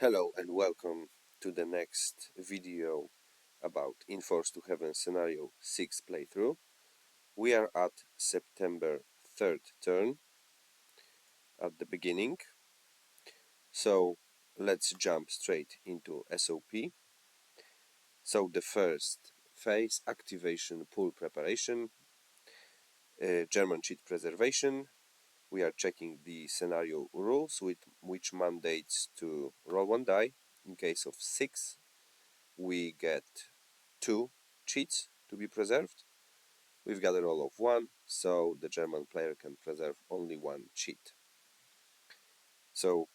Hello and welcome to the next video about In Force to Heaven scenario 6 playthrough. We are at September 3rd turn at the beginning, so let's jump straight into SOP. So the first phase, activation pool preparation, German cheat preservation. We are checking the scenario rules which mandates to roll one die. In case of 6 we get 2 cheats to be preserved. We've got a roll of 1, so the German player can preserve only 1 cheat. So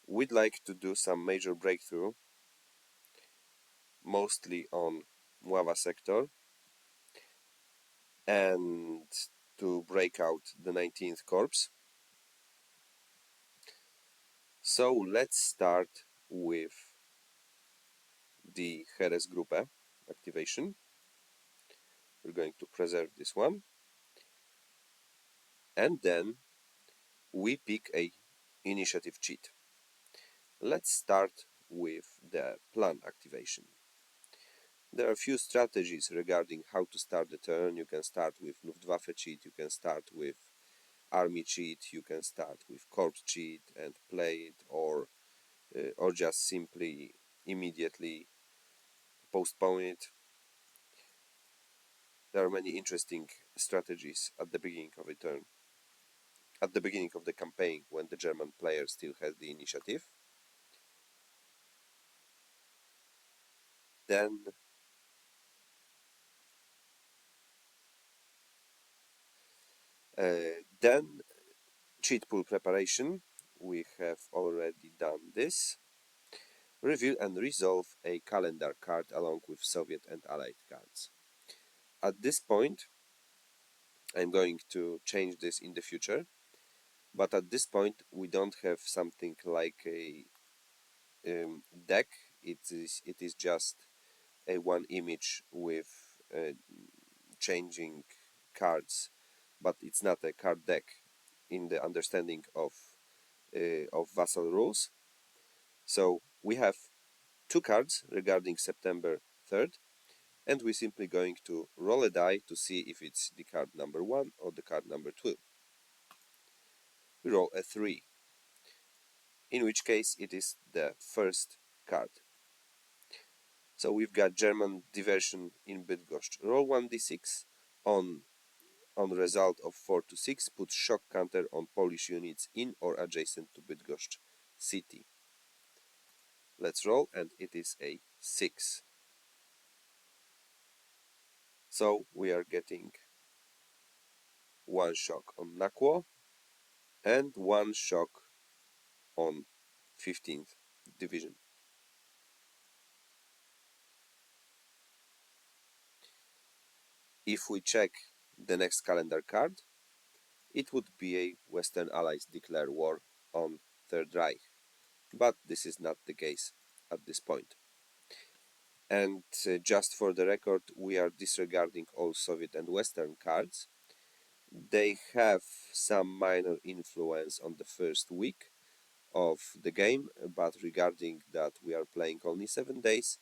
we'd like to do some major breakthrough, mostly on Muava sector, and to break out the 19th Corps. So let's start with the Heeresgruppe activation. We're going to preserve this one, and then we pick a initiative cheat. Let's start with the plan activation. There are a few strategies regarding how to start the turn. You can start with Luftwaffe cheat, you can start with army cheat, you can start with corps cheat and play it, or just simply immediately postpone it. There are many interesting strategies at the beginning of a turn, at the beginning of the campaign, when the German player still has the initiative. Then cheat pool preparation. We have already done this. Reveal and resolve a calendar card along with Soviet and Allied cards. At this point, I'm going to change this in the future, but at this point we don't have something like a deck. It is just a one image with changing cards, but it's not a card deck in the understanding of Vassal rules. So we have 2 cards regarding September 3rd, and we're simply going to roll a die to see if it's the card number 1 or the card number 2. We roll a 3, in which case it is the first card. So we've got German diversion in Bydgoszcz. Roll 1d6 on result of 4 to 6, put shock counter on Polish units in or adjacent to Bydgoszcz city. Let's roll, and it is a 6. So we are getting 1 shock on Nakło and 1 shock on 15th Division. If we check the next calendar card, it would be a Western Allies declare war on Third Reich, but this is not the case at this point. And just for the record, we are disregarding all Soviet and Western cards. They have some minor influence on the first week of the game, but regarding that we are playing only 7 days,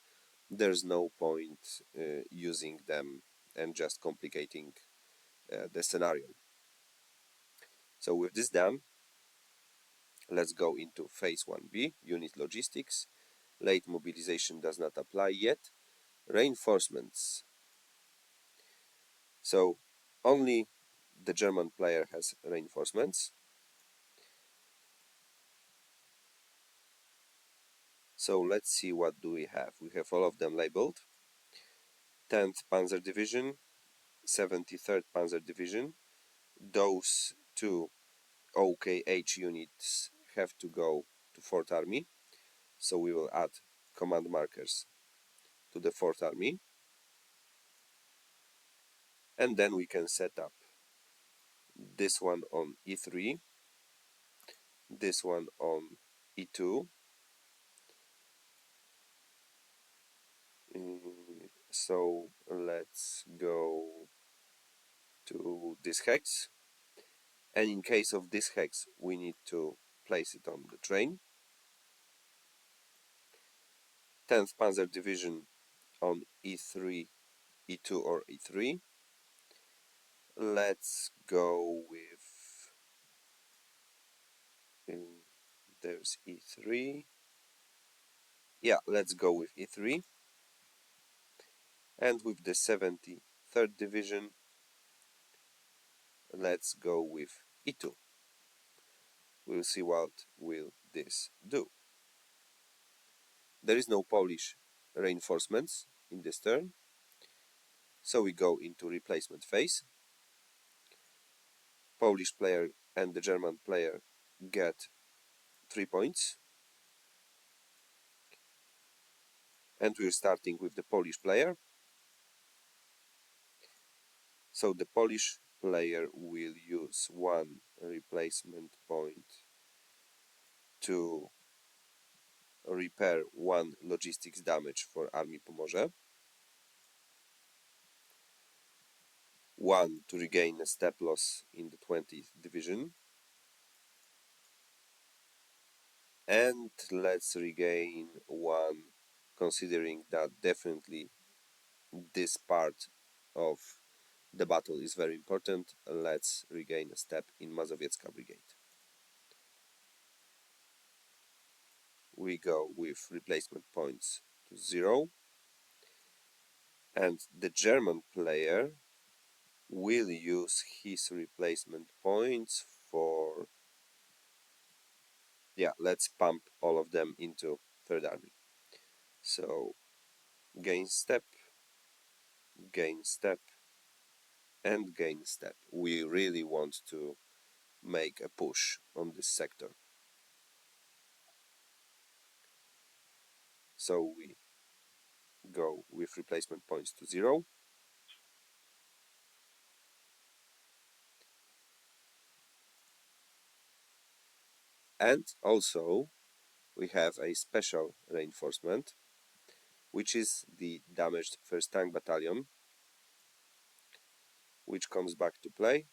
there's no point using them and just complicating the scenario. So with this done, let's go into phase 1b, unit logistics. Late mobilization does not apply yet. Reinforcements. So only the German player has reinforcements. So let's see, what do we have. We have all of them labeled. 10th Panzer Division, 73rd Panzer Division. Those 2 OKH units have to go to 4th Army, so we will add command markers to the 4th Army, and then we can set up this one on E3, this one on E2, so let's go to this hex, and in case of this hex we need to place it on the train. 10th Panzer Division on E3, E2 or E3. Let's go with there's E3. Yeah, let's go with E3. And with the 73rd Division, let's go with E2. We'll see what will this do. There is no Polish reinforcements in this turn, so we go into replacement phase. Polish player and the German player get 3 points. And we're starting with the Polish player. So the Polish player will use 1 replacement point to repair 1 logistics damage for Armii Pomorze, 1 to regain a step loss in the 20th Division, and let's regain 1, considering that definitely this part of the battle is very important. Let's regain a step in Mazowiecka Brigade. We go with replacement points to 0, and the German player will use his replacement points for, yeah, let's pump all of them into Third Army. So gain step, and gain step. We really want to make a push on this sector. So we go with replacement points to 0. And also we have a special reinforcement, which is the damaged 1st Tank Battalion, which comes back to play,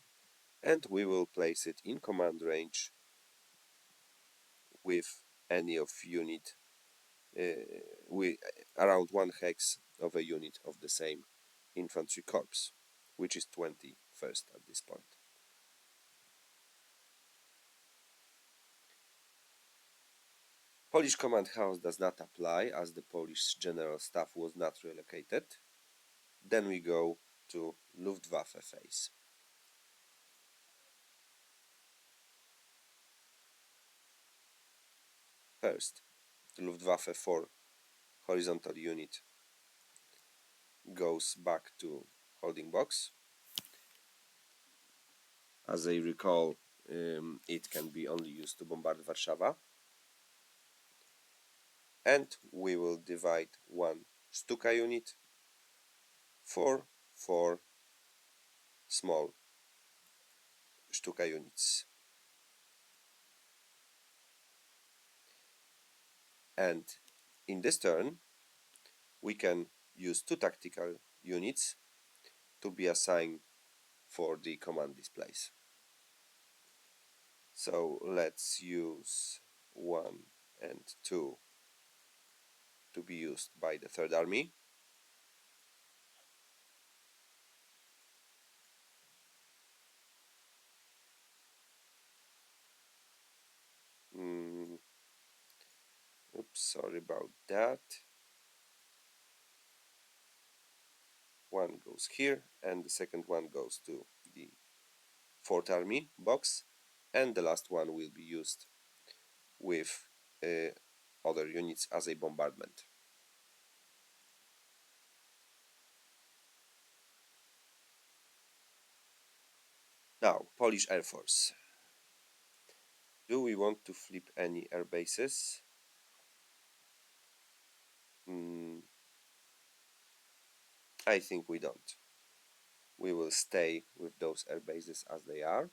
and we will place it in command range with any of unit around 1 hex of a unit of the same infantry corps, which is 21st at this point. Polish command house does not apply as the Polish general staff was not relocated. Then we go to Luftwaffe phase. First, the Luftwaffe 4 horizontal unit goes back to holding box. As I recall, it can be only used to bombard Warszawa. And we will divide 1 Stuka unit for 4 small Stuka units. And in this turn, we can use 2 tactical units to be assigned for the command displays. So let's use 1 and 2 to be used by the Third Army. Oops, sorry about that. 1 goes here, and the second one goes to the Fourth Army box, and the last one will be used with other units as a bombardment. Now, Polish Air Force. Do we want to flip any air bases? I think we don't. We will stay with those air bases as they are.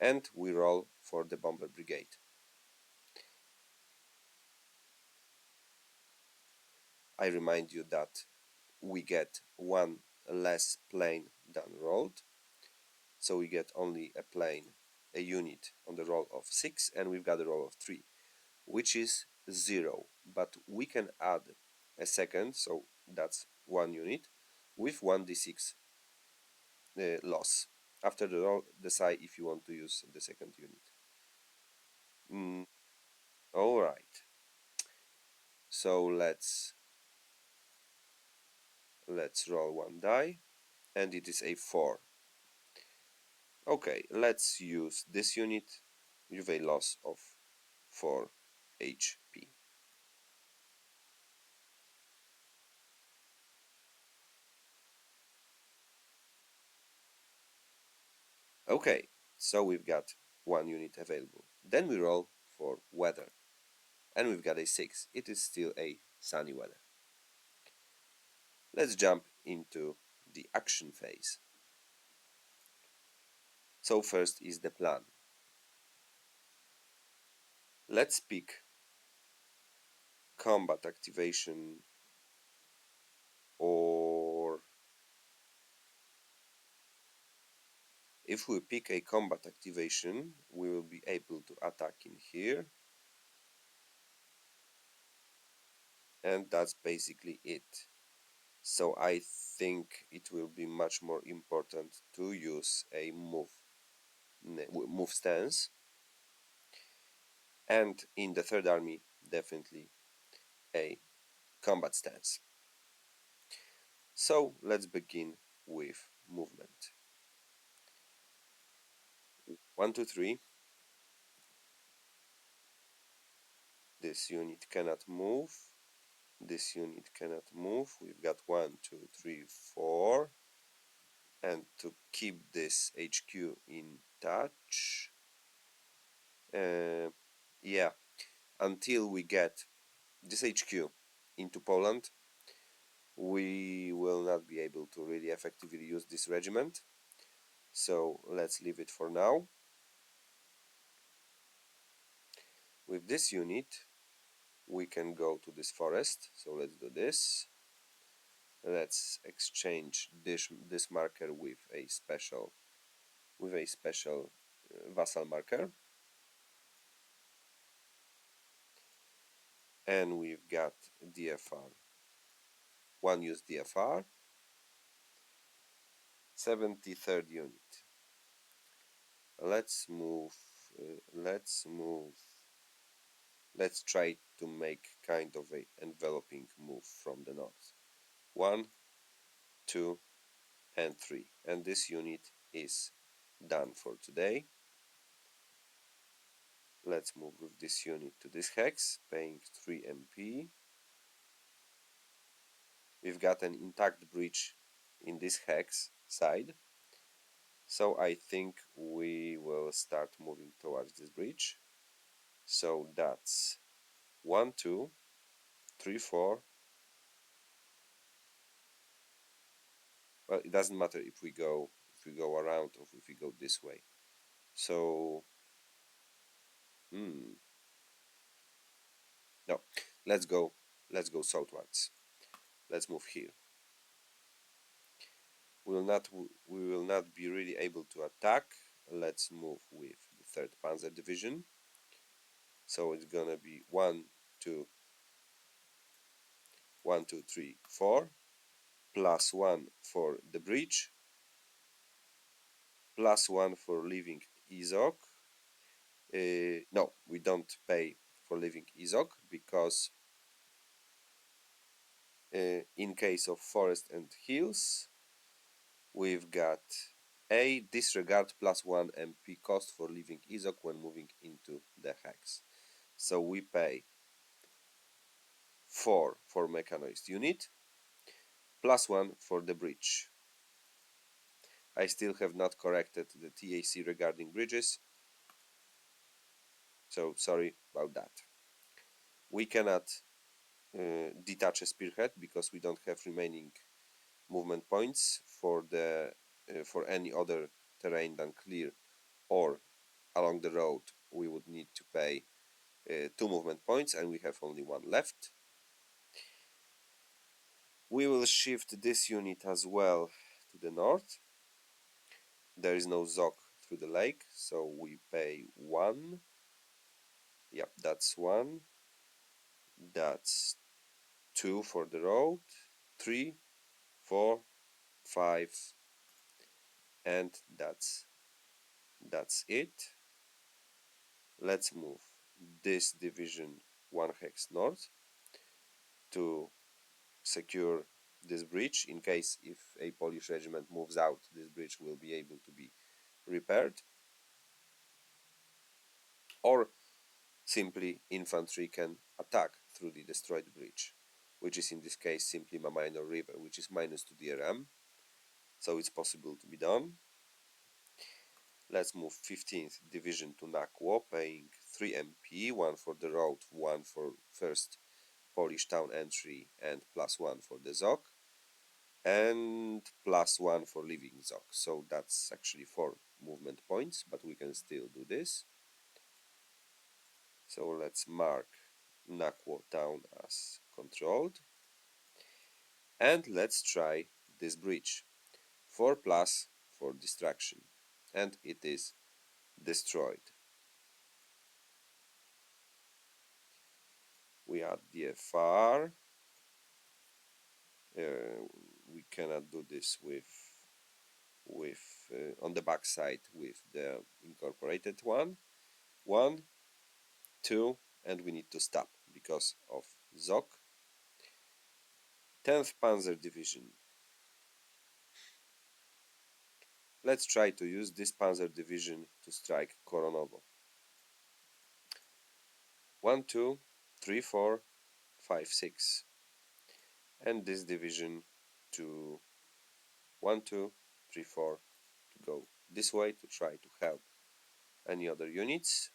And we roll for the bomber brigade. I remind you that we get 1 less plane than rolled. So we get only a unit on the roll of 6, and we've got a roll of 3, which is 0, but we can add a 2nd, so that's 1 unit, with 1d6 loss. After the roll, decide if you want to use the 2nd unit. Alright, so let's roll 1 die, and it is a 4. Okay, let's use this unit with a loss of 4 HP. Okay, so we've got 1 unit available. Then we roll for weather, and we've got a 6. It is still a sunny weather. Let's jump into the action phase. So first is the plan. Let's pick combat activation, or if we pick a combat activation, we will be able to attack in here, and that's basically it. So I think it will be much more important to use a move stance, and in the third army definitely a combat stance. So let's begin with movement. 1, 2, 3. This unit cannot move. This unit cannot move. We've got 1, 2, 3, 4. And to keep this HQ in touch, yeah, until we get this HQ into Poland, we will not be able to really effectively use this regiment. So let's leave it for now. With this unit, we can go to this forest. So let's do this. Let's exchange this marker with a special vassal marker, and we've got DFR. 1 use DFR. 73rd unit. Let's move. Let's try to make kind of a enveloping move from the north. 1, 2, and 3. And this unit is done for today. Let's move with this unit to this hex, paying 3 MP. We've got an intact breach in this hex side, so I think we will start moving towards this breach. So that's 1, 2, 3, 4. Well, it doesn't matter if we go around or if we go this way. So no, let's go southwards. Let's move here. We will not be really able to attack. Let's move with the 3rd Panzer Division. So it's gonna be 1, 2, 1, 2, 3, 4, +1 for the breach, +1 for leaving Izok. No, we don't pay for leaving Izok because in case of forest and hills, we've got a disregard +1 MP cost for leaving Izok when moving into the hex. So we pay 4 for mechanized unit, +1 for the bridge. I still have not corrected the TAC regarding bridges, so sorry about that. We cannot detach a spearhead because we don't have remaining movement points for any other terrain than clear or along the road. We would need to pay 2 movement points, and we have only 1 left. We will shift this unit as well to the north. There is no Zok through the lake, so we pay 1. Yep, that's 1. That's 2 for the road, 3, 4, 5, and that's it. Let's move this division 1 hex north to secure this bridge. In case if a Polish regiment moves out, this bridge will be able to be repaired, or simply infantry can attack through the destroyed bridge, which is in this case simply a minor river, which is -2 DRM, so it's possible to be done. Let's move 15th Division to Nakło, paying 3 MP, 1 for the road, 1 for first Polish town entry, and +1 for the ZOK, and +1 for leaving ZOK. So that's actually 4 movement points, but we can still do this. So let's mark Nakło town as controlled, and let's try this bridge. 4+ for distraction, and it is destroyed. We add the FR. We cannot do this with on the back side with the incorporated one. 1, 2, and we need to stop because of ZOK. 10th Panzer Division. Let's try to use this Panzer Division to strike Koronowo. 1, 2, 3, 4, 5, 6. And this division to 1, 2, 3, 4 to go this way to try to help any other units.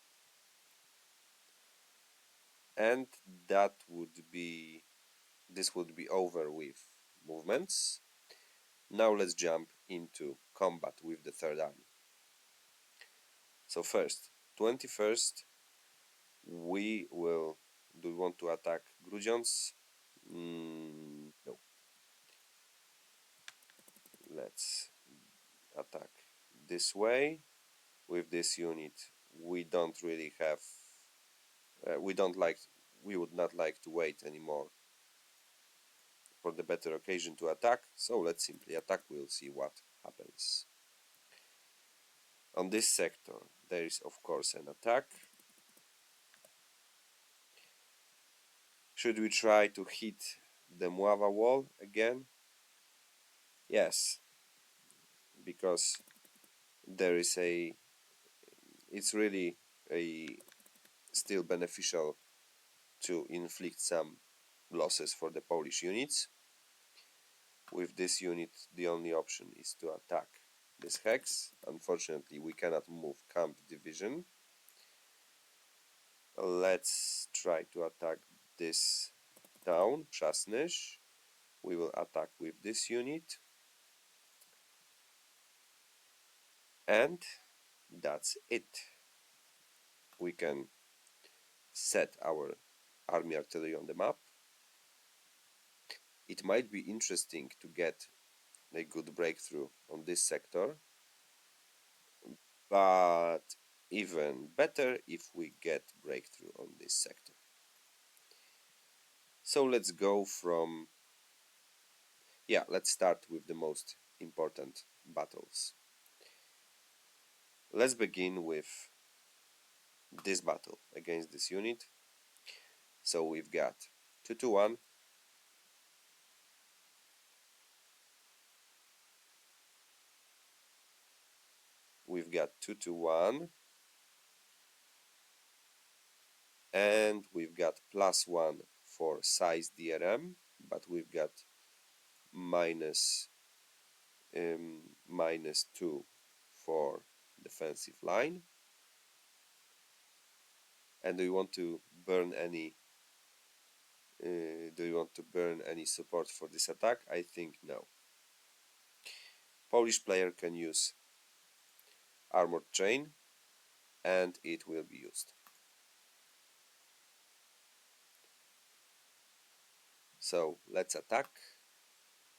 And this would be over with movements. Now let's jump into combat with the Third Army. So first, 21st, we will do we want to attack Grudziądz? No. Let's attack this way. With this unit, we don't really have we would not like to wait anymore for the better occasion to attack, so let's simply attack. We'll see what happens. On this sector there is of course an attack. Should we try to hit the Mława wall again? Yes, because there is it's really still beneficial to inflict some losses for the Polish units. With this unit, the only option is to attack this hex. Unfortunately, we cannot move camp division. Let's try to attack this town, Przasnysz. We will attack with this unit. And that's it. We can set our army artillery on the map. It might be interesting to get a good breakthrough on this sector, but even better if we get breakthrough on this sector. So let's go from let's start with the most important battles. Let's begin with this battle against this unit. So we've got 2 to 1, we've got 2 to 1, and we've got +1 for size DRM, but we've got -2 for defensive line. And do you want to burn any support for this attack? I think no. Polish player can use armored train, and it will be used. So let's attack.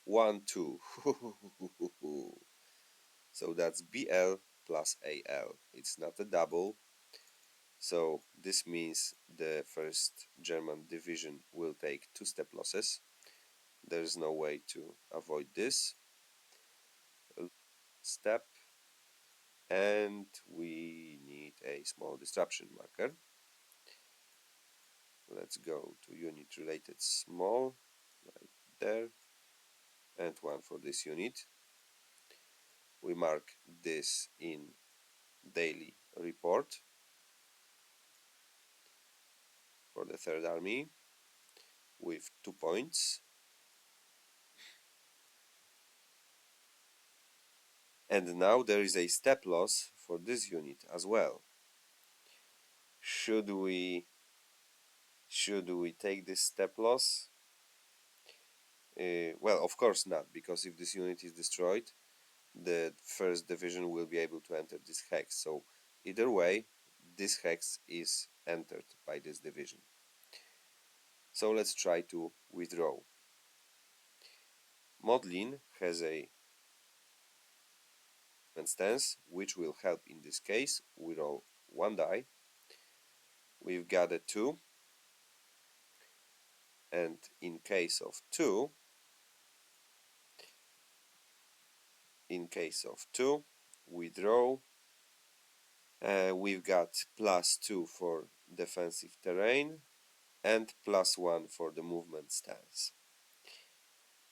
1, 2. So that's BL plus AL. It's not a double. So this means the first German division will take 2 step losses. There is no way to avoid this. Step, and we need a small disruption marker. Let's go to unit related small, right there, and one for this unit. We mark this in daily report for the Third Army with 2 points. And now there is a step loss for this unit as well. Should we take this step loss? Well, of course not, because if this unit is destroyed, the first division will be able to enter this hex. So either way, this hex is entered by this division. So let's try to withdraw. Modlin has a stance, which will help in this case. We roll 1 die. We've got a 2, and in case of 2, we draw. We've got +2 for defensive terrain and +1 for the movement stance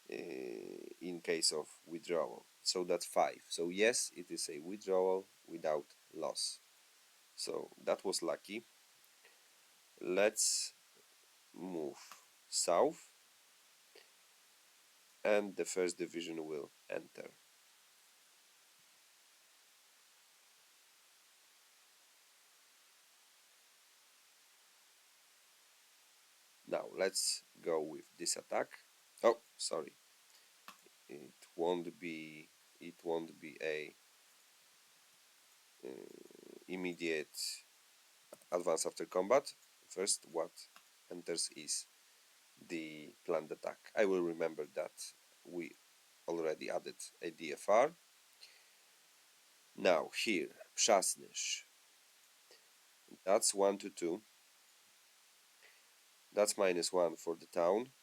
in case of withdrawal. So that's 5. So yes, it is a withdrawal without loss. So that was lucky. Let's move south, and the first division will enter. Now let's go with this attack. Oh, sorry. It won't be a immediate advance after combat. First, what enters is the planned attack. I will remember that we already added a DFR. Now here, Przasnysz. That's 1 to 2. That's -1 for the town.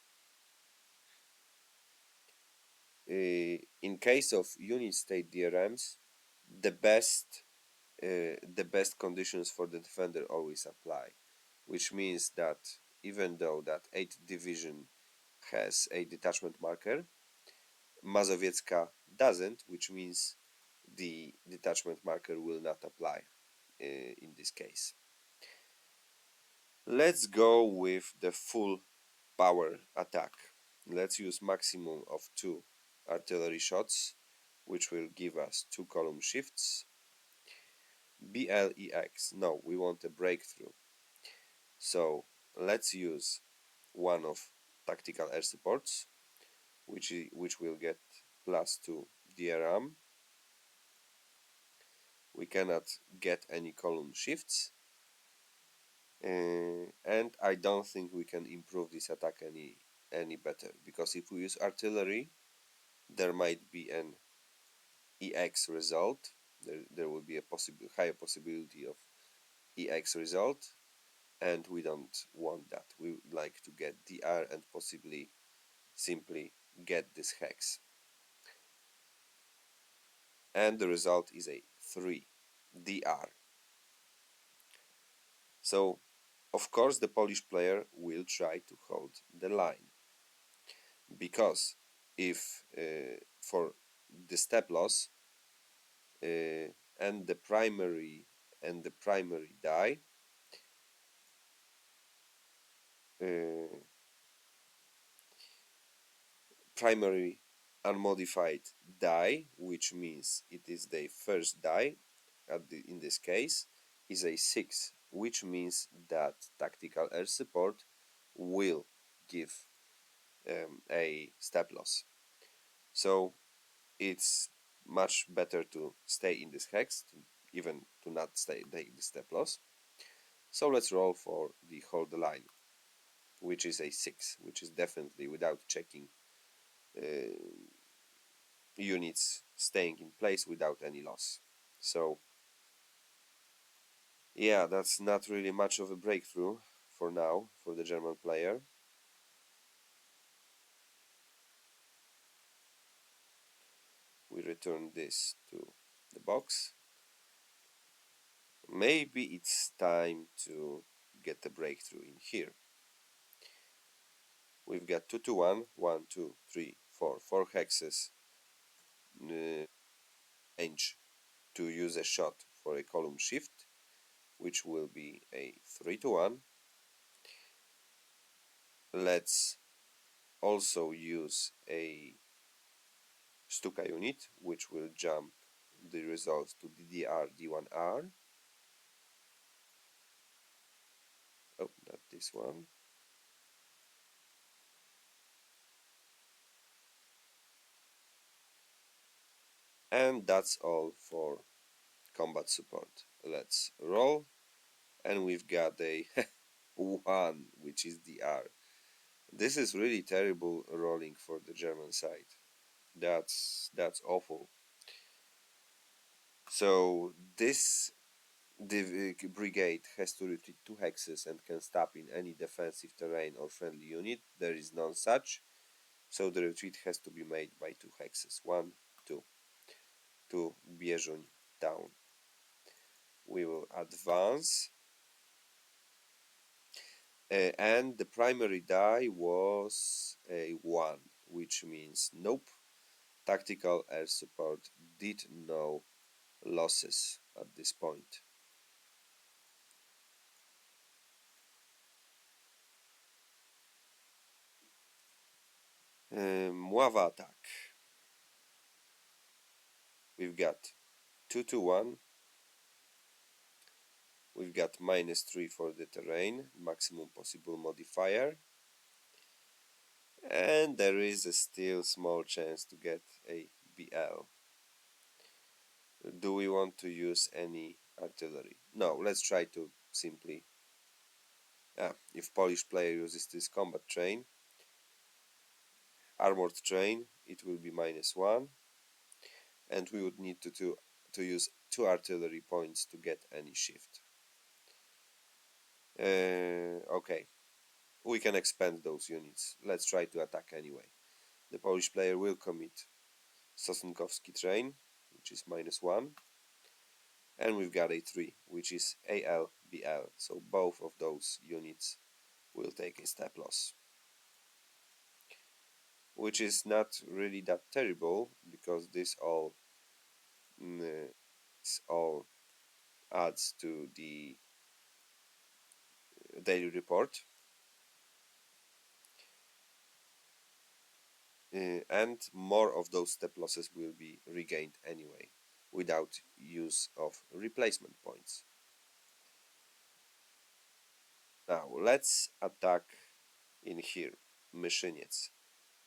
In case of unit state DRMs, the best conditions for the defender always apply, which means that even though that 8th division has a detachment marker, Mazowiecka doesn't, which means the detachment marker will not apply in this case. Let's go with the full power attack. Let's use maximum of 2 artillery shots, which will give us 2 column shifts. BLEX, no, we want a breakthrough. So let's use one of tactical air supports, which will get +2 DRM. We cannot get any column shifts, and I don't think we can improve this attack any better, because if we use artillery, there might be an EX result. There will be a higher possibility of EX result, and we don't want that. We would like to get DR and possibly simply get this hex. And the result is a 3 DR. So of course the Polish player will try to hold the line, because if for the step loss and the primary die, primary unmodified die, which means it is the first die in this case, is a 6, which means that tactical air support will give a step loss. So it's much better to stay in this hex, even to not take the step loss. So let's roll for the hold the line, which is a 6, which is definitely, without checking, units staying in place without any loss. So Yeah, that's not really much of a breakthrough for now for the German player. We return this to the box. Maybe it's time to get a breakthrough in here. We've got 2 to 1, 1, 2, 3, 4, 4 hexes. Change to use a shot for a column shift, which will be a 3 to 1. Let's also use a Stuka unit, which will jump the results to DDR D1R. Oh, not this one. And that's all for combat support. Let's roll, and we've got a 1, which is DR. This is really terrible rolling for the German side. That's awful. So this brigade has to retreat 2 hexes and can stop in any defensive terrain or friendly unit. There is none such, so the retreat has to be made by 2 hexes. 1, 2, to Bieżuń down. We will advance. And the primary die was a 1, which means nope. Tactical air support did no losses at this point. Mława attack. We've got 2 to 1. We've got -3 for the terrain, maximum possible modifier. And there is a still small chance to get a BL. Do we want to use any artillery? No, let's try to simply... if Polish player uses this combat train, armored train, it will be -1. And we would need to use 2 artillery points to get any shift. Okay, we can expand those units. Let's try to attack anyway. The Polish player will commit Sosnkowski train, which is -1. And we've got a 3, which is AL-BL. So both of those units will take a step loss. Which is not really that terrible, because this all adds to the daily report. And more of those step losses will be regained anyway, without use of replacement points. Now let's attack in here, Myszyniec.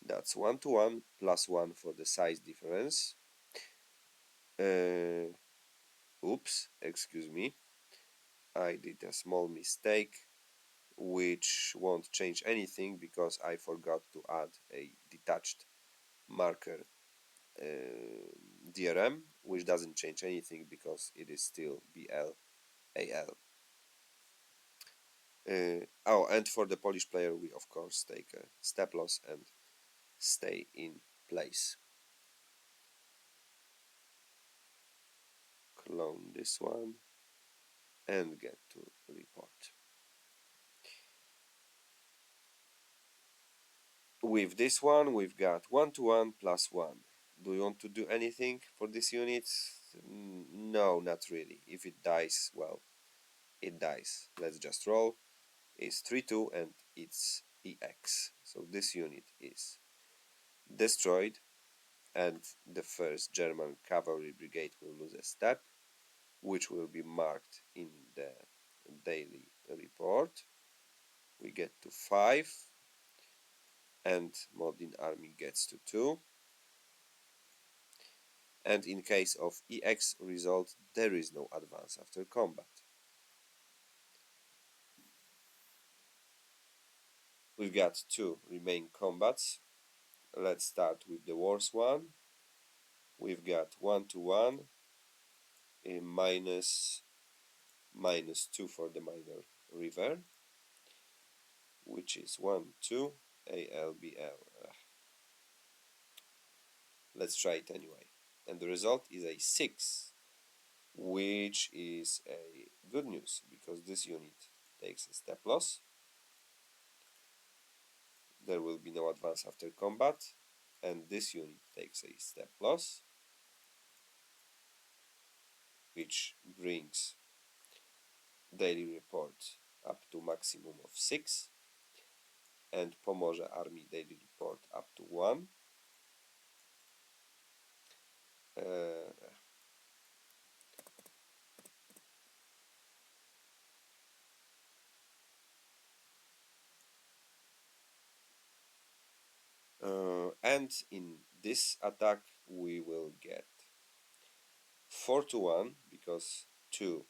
That's 1 to 1 plus 1 for the size difference. Oops, excuse me. I did a small mistake, which won't change anything because I forgot to add a detached marker DRM, which doesn't change anything because it is still BL AL. Oh, and for the Polish player, we of course take a step loss and stay in place. Clone this one and get to report. With this one, we've got 1 to 1 plus 1. Do you want to do anything for this unit? No, not really. If it dies, well, it dies. Let's just roll. It's 3-2 and it's EX. So this unit is destroyed, and the first German cavalry brigade will lose a step, which will be marked in the daily report. We get to 5, and Modlin army gets to 2. And in case of EX result, there is no advance after combat. We've got 2 remaining combats. Let's start with the worst one. We've got 1 to 1, a -2 for the minor river, which is 1, 2, ALBL. Let's try it anyway. And the result is a 6, which is a good news because this unit takes a step loss. There will be no advance after combat, and this unit takes a step loss, which brings daily report up to maximum of 6, and Pomorze Army daily report up to 1. And in this attack we will get 4-1 because 2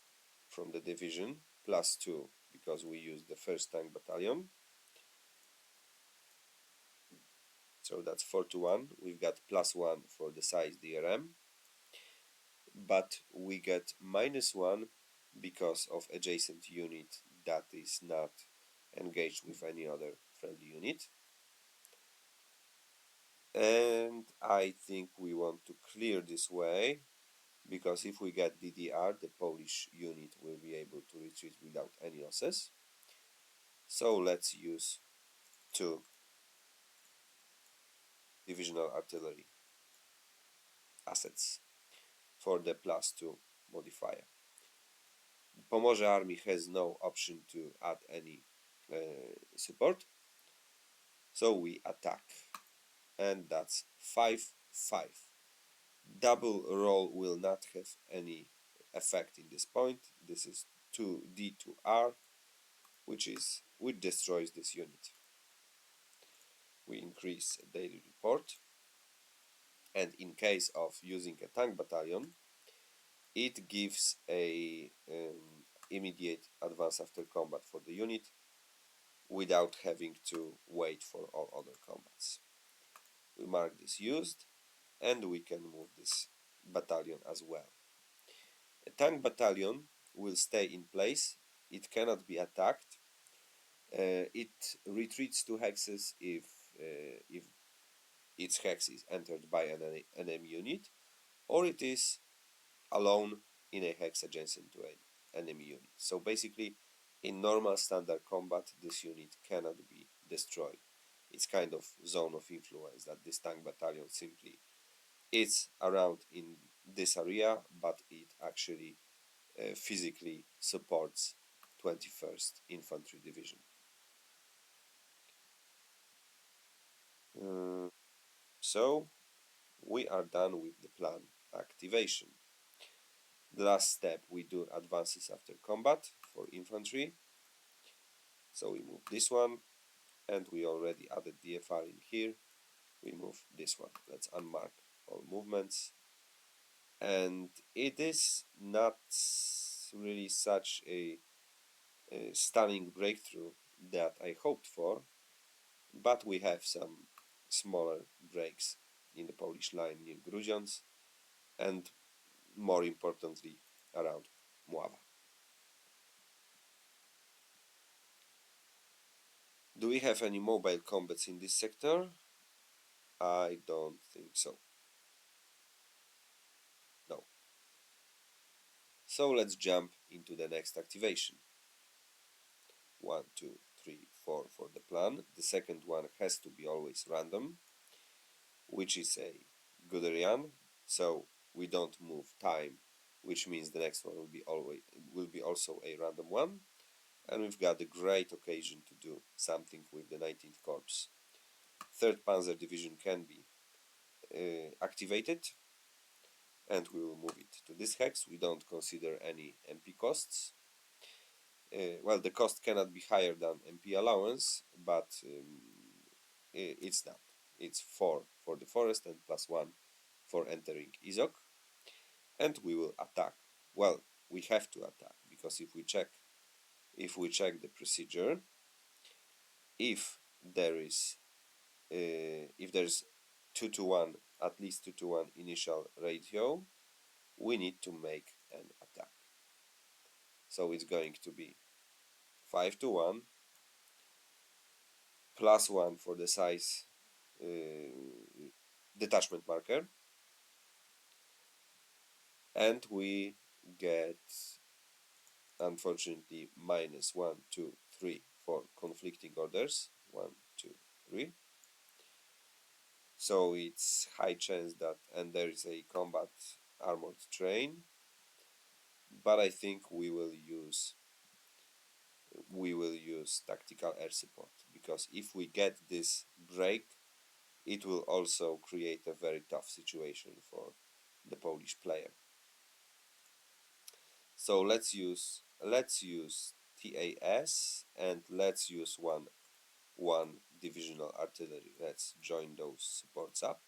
from the division plus 2 because we used the first tank battalion. So that's 4-1. We've got +1 for the size DRM, but we get -1 because of adjacent unit that is not engaged with any other friendly unit. And I think we want to clear this way, because if we get DDR, the Polish unit will be able to retreat without any losses. So let's use 2 divisional artillery assets for the +2 modifier. Pomorze Army has no option to add any support, so we attack, and that's 5-5. Double roll will not have any effect in this point. This is 2D to R, which destroys this unit. We increase daily report, and in case of using a tank battalion, it gives a immediate advance after combat for the unit without having to wait for all other combats. We mark this used, and we can move this battalion as well. A tank battalion will stay in place. It cannot be attacked. It retreats to hexes if its hex is entered by an enemy unit, or it is alone in a hex adjacent to an enemy unit. So basically, in normal standard combat, this unit cannot be destroyed. It's kind of zone of influence that this tank battalion simply is around in this area, but it actually physically supports 21st Infantry Division. So we are done with the plan activation. The last step, we do advances after combat for infantry. So we move this one, and we already added DFR in here. We move this one. Let's unmark all movements. And it is not really such a stunning breakthrough that I hoped for, but we have some smaller breaks in the Polish line near Grudziądz, and more importantly around Mława. Do we have any mobile combats in this sector? I don't think so. No. So let's jump into the next activation. 1, 2, 3, 4 for the plan. The second one has to be always random, which is a Guderian, so we don't move time, which means the next one will be also a random one. And we've got a great occasion to do something with the 19th Corps. 3rd Panzer Division can be activated, and we will move it to this hex. We don't consider any MP costs. Well, the cost cannot be higher than MP allowance, but it's not. It's 4 for the forest and +1 for entering Izok. And we will attack. Well, we have to attack, because if we check the procedure, if there's 2-1, at least 2-1 initial ratio, we need to make an attack. So it's going to be 5 to 1 plus 1 for the size detachment marker, and we get, unfortunately, minus 1, 2, 3 for conflicting orders. 1, 2, 3. So it's high chance that, and there is a combat armored train, but I think we will use tactical air support, because if we get this break, it will also create a very tough situation for the Polish player. So let's use TAS, and let's use one divisional artillery. Let's join those supports up,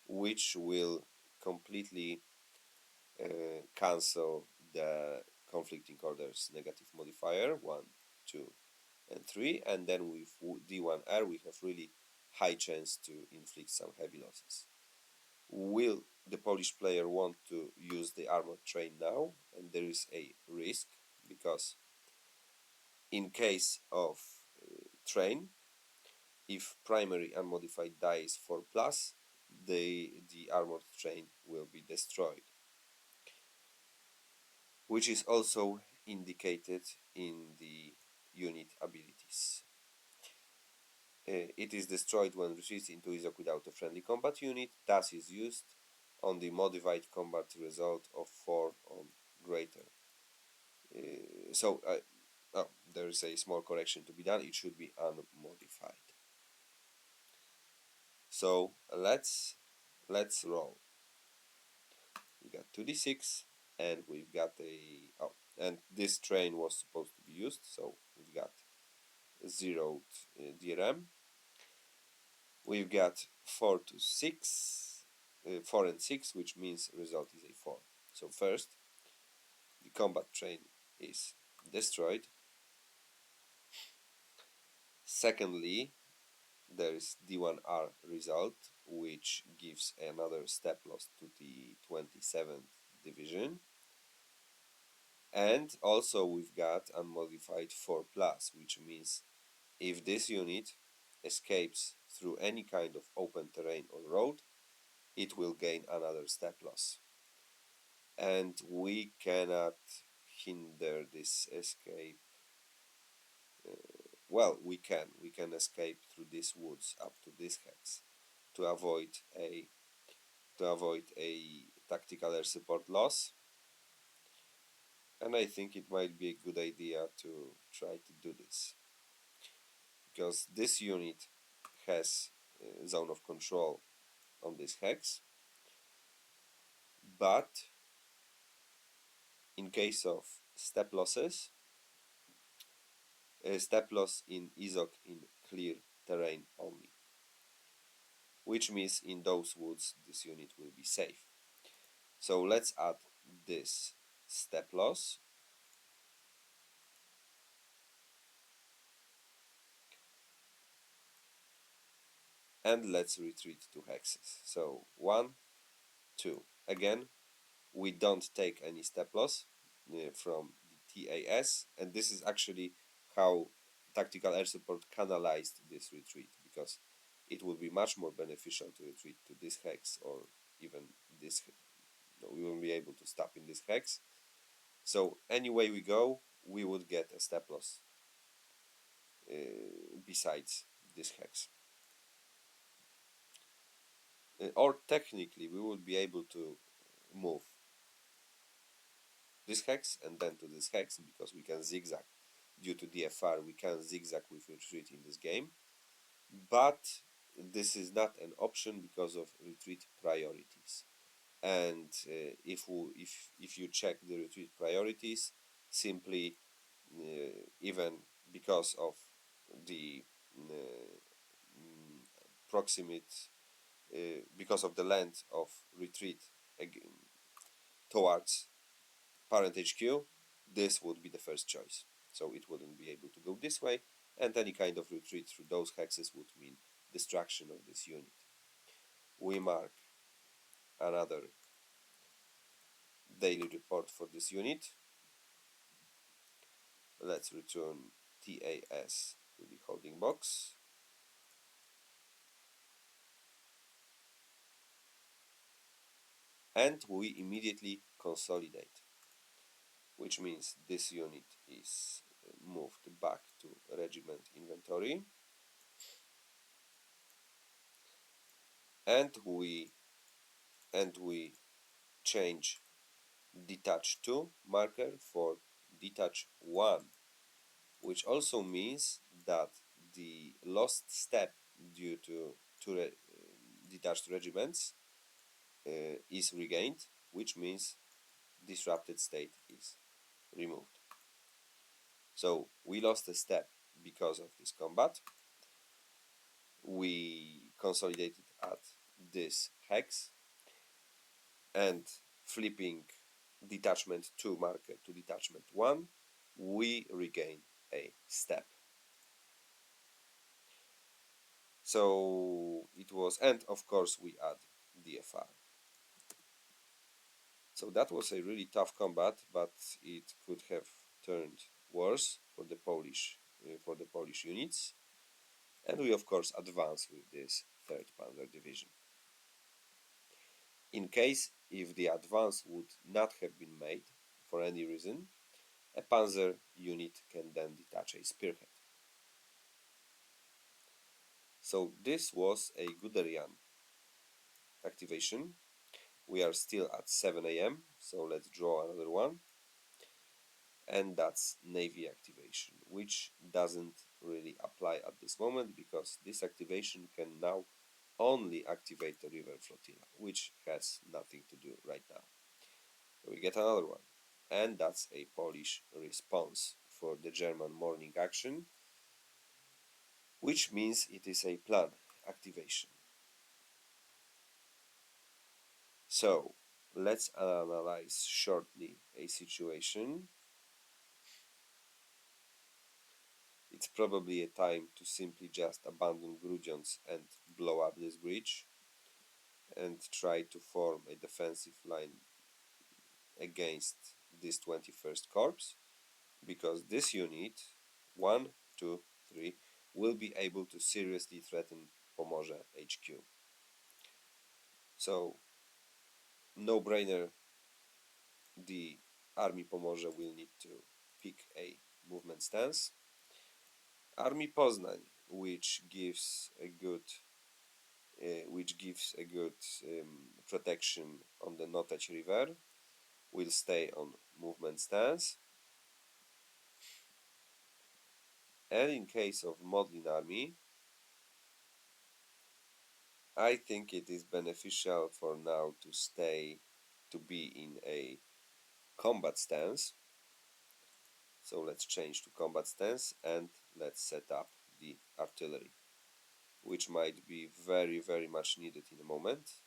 which will completely cancel the conflicting orders negative modifier 1, 2, and 3, and then with D1R we have really high chance to inflict some heavy losses. Will the Polish player want to use the armored train now? And there is a risk, because in case of train, if primary unmodified die is 4+, the armored train will be destroyed, which is also indicated in the unit abilities. It is destroyed when received into ISOC without a friendly combat unit, thus is used on the modified combat result of 4 or greater. There is a small correction to be done. It should be unmodified. So let's roll. We got 2d6, and we've got and this train was supposed to be used, so we've got zeroed DRM. We've got 4 to 6, 4 and 6, which means result is a 4. So first, the combat train is destroyed. Secondly, there is D1R result, which gives another step loss to the 27th division. And also we've got unmodified 4+, which means if this unit escapes through any kind of open terrain or road, it will gain another step loss. And we cannot hinder this escape. Well, we can escape through these woods up to this hex to avoid a tactical air support loss. And I think it might be a good idea to try to do this, because this unit has zone of control on this hex, but in case of step losses, step loss in ISOC in clear terrain only, which means in those woods this unit will be safe. So let's add this step loss, and let's retreat 2 hexes. So 1, 2. Again, we don't take any step loss from the TAS, and this is actually how tactical air support canalized this retreat, because it would be much more beneficial to retreat to this hex, or even this. We won't be able to stop in this hex. So any way we go, we would get a step loss besides this hex. Or technically, we would be able to move this hex and then to this hex, because we can zigzag. Due to DFR, we can zigzag with retreat in this game, but this is not an option because of retreat priorities. And if you check the retreat priorities, simply even because of the proximate, because of the length of retreat towards parent HQ, this would be the first choice. So it wouldn't be able to go this way, and any kind of retreat through those hexes would mean destruction of this unit. We mark another daily report for this unit. let's return TAS to the holding box. And we immediately consolidate, which means this unit is moved back to regiment inventory, and we change detach 2 marker for detach 1, which also means that the lost step due to detached regiments is regained, which means disrupted state is removed. So we lost a step because of this combat. We consolidated at this hex, and flipping detachment 2 marker to detachment 1, we regain a step. So it was, and of course we add DFR. So that was a really tough combat, but it could have turned worse for the Polish units. And we of course advance with this 3rd Panzer Division. In case if the advance would not have been made for any reason, a panzer unit can then detach a spearhead. So this was a Guderian activation. We are still at 7 AM, so let's draw another one. And that's Navy activation, which doesn't really apply at this moment because this activation can now only activate the river flotilla, which has nothing to do right now. So we get another one, and that's a Polish response for the German morning action, which means it is a plan activation. So let's analyze shortly a situation. It's probably a time to simply just abandon Grudziądz and blow up this bridge and try to form a defensive line against this 21st Corps, because this unit 1, 2, 3 will be able to seriously threaten Pomorze HQ. So no-brainer, the Army Pomorze will need to pick a movement stance. Army Poznań, which gives a good protection on the Noteć River, will stay on movement stance. And in case of Modlin Army, I think it is beneficial for now to be in a combat stance. So let's change to combat stance and let's set up the artillery, which might be very, very much needed in a moment.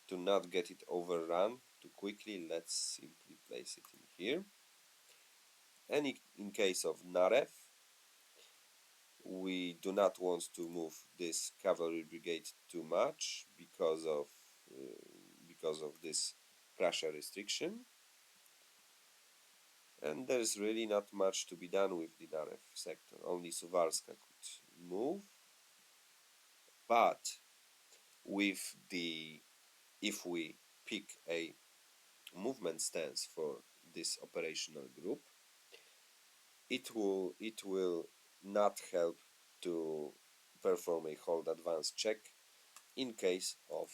To not get it overrun too quickly, let's simply place it in here. And in case of Narew, we do not want to move this cavalry brigade too much because of this pressure restriction. And there's really not much to be done with the Narew sector. Only Suwalska could move. But if we pick a movement stance for this operational group, it will not help to perform a hold advance check in case of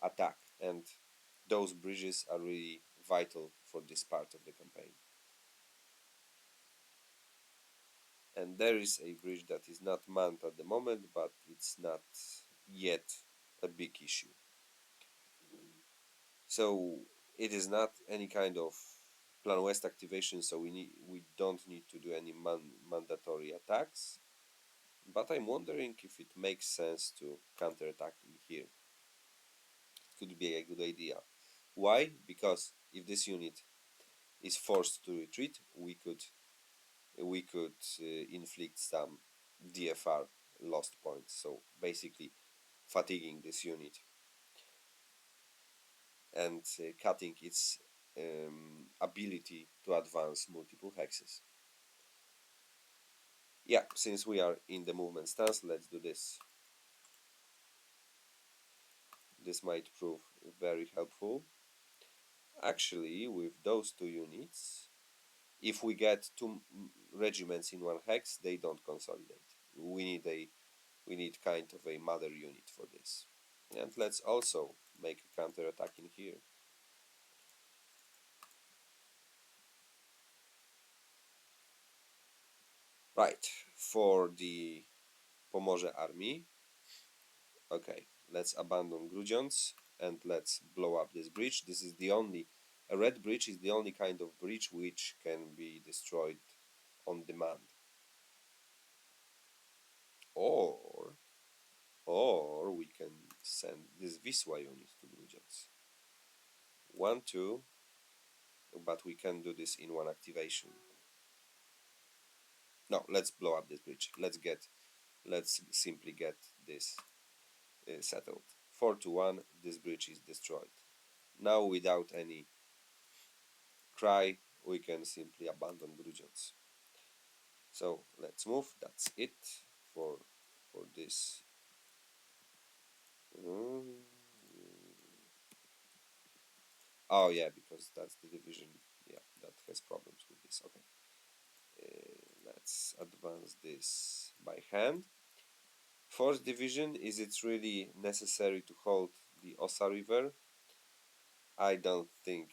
attack, and those bridges are really vital for this part of the campaign. And there is a bridge that is not manned at the moment, but it's not yet a big issue. So it is not any kind of Plan West activation, so we don't need to do any mandatory attacks. But I'm wondering if it makes sense to counterattack in here. It could be a good idea. Why? Because if this unit is forced to retreat, we could inflict some DFR lost points. So basically, fatiguing this unit and cutting its ability to advance multiple hexes. Yeah, since we are in the movement stance, let's do this. This might prove very helpful. Actually, with those two units, if we get two regiments in one hex, they don't consolidate. We need kind of a mother unit for this. And let's also make a counter attack in here. Right, for the Pomorze army. Okay, let's abandon Grudziądz and let's blow up this bridge. This is the only, a red bridge is the only kind of bridge which can be destroyed on demand. Or, or we can send this Wisła unit to Grudziądz. 1, 2, but we can do this in one activation. No, let's blow up this bridge. Let's simply get this settled. 4 to 1, this bridge is destroyed. Now, without any cry, we can simply abandon Grudziądz. So let's move. That's it for this. Oh yeah, because that's the division. Yeah, that has problems with this. Okay, let's advance this by hand. Fourth division, is it really necessary to hold the Osa River? I don't think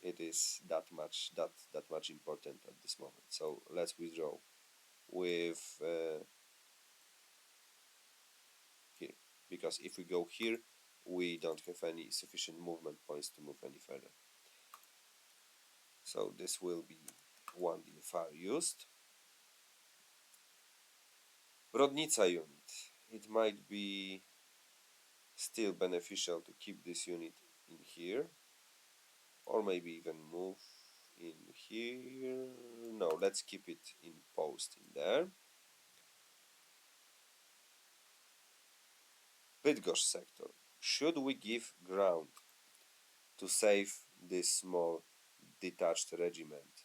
it is that much important at this moment. So let's withdraw with here, because if we go here, we don't have any sufficient movement points to move any further. So this will be one DFR used. Brodnica unit. It might be still beneficial to keep this unit in here, or maybe even move in here. No, let's keep it in post in there. Bydgoszcz sector. Should we give ground to save this small detached regiment?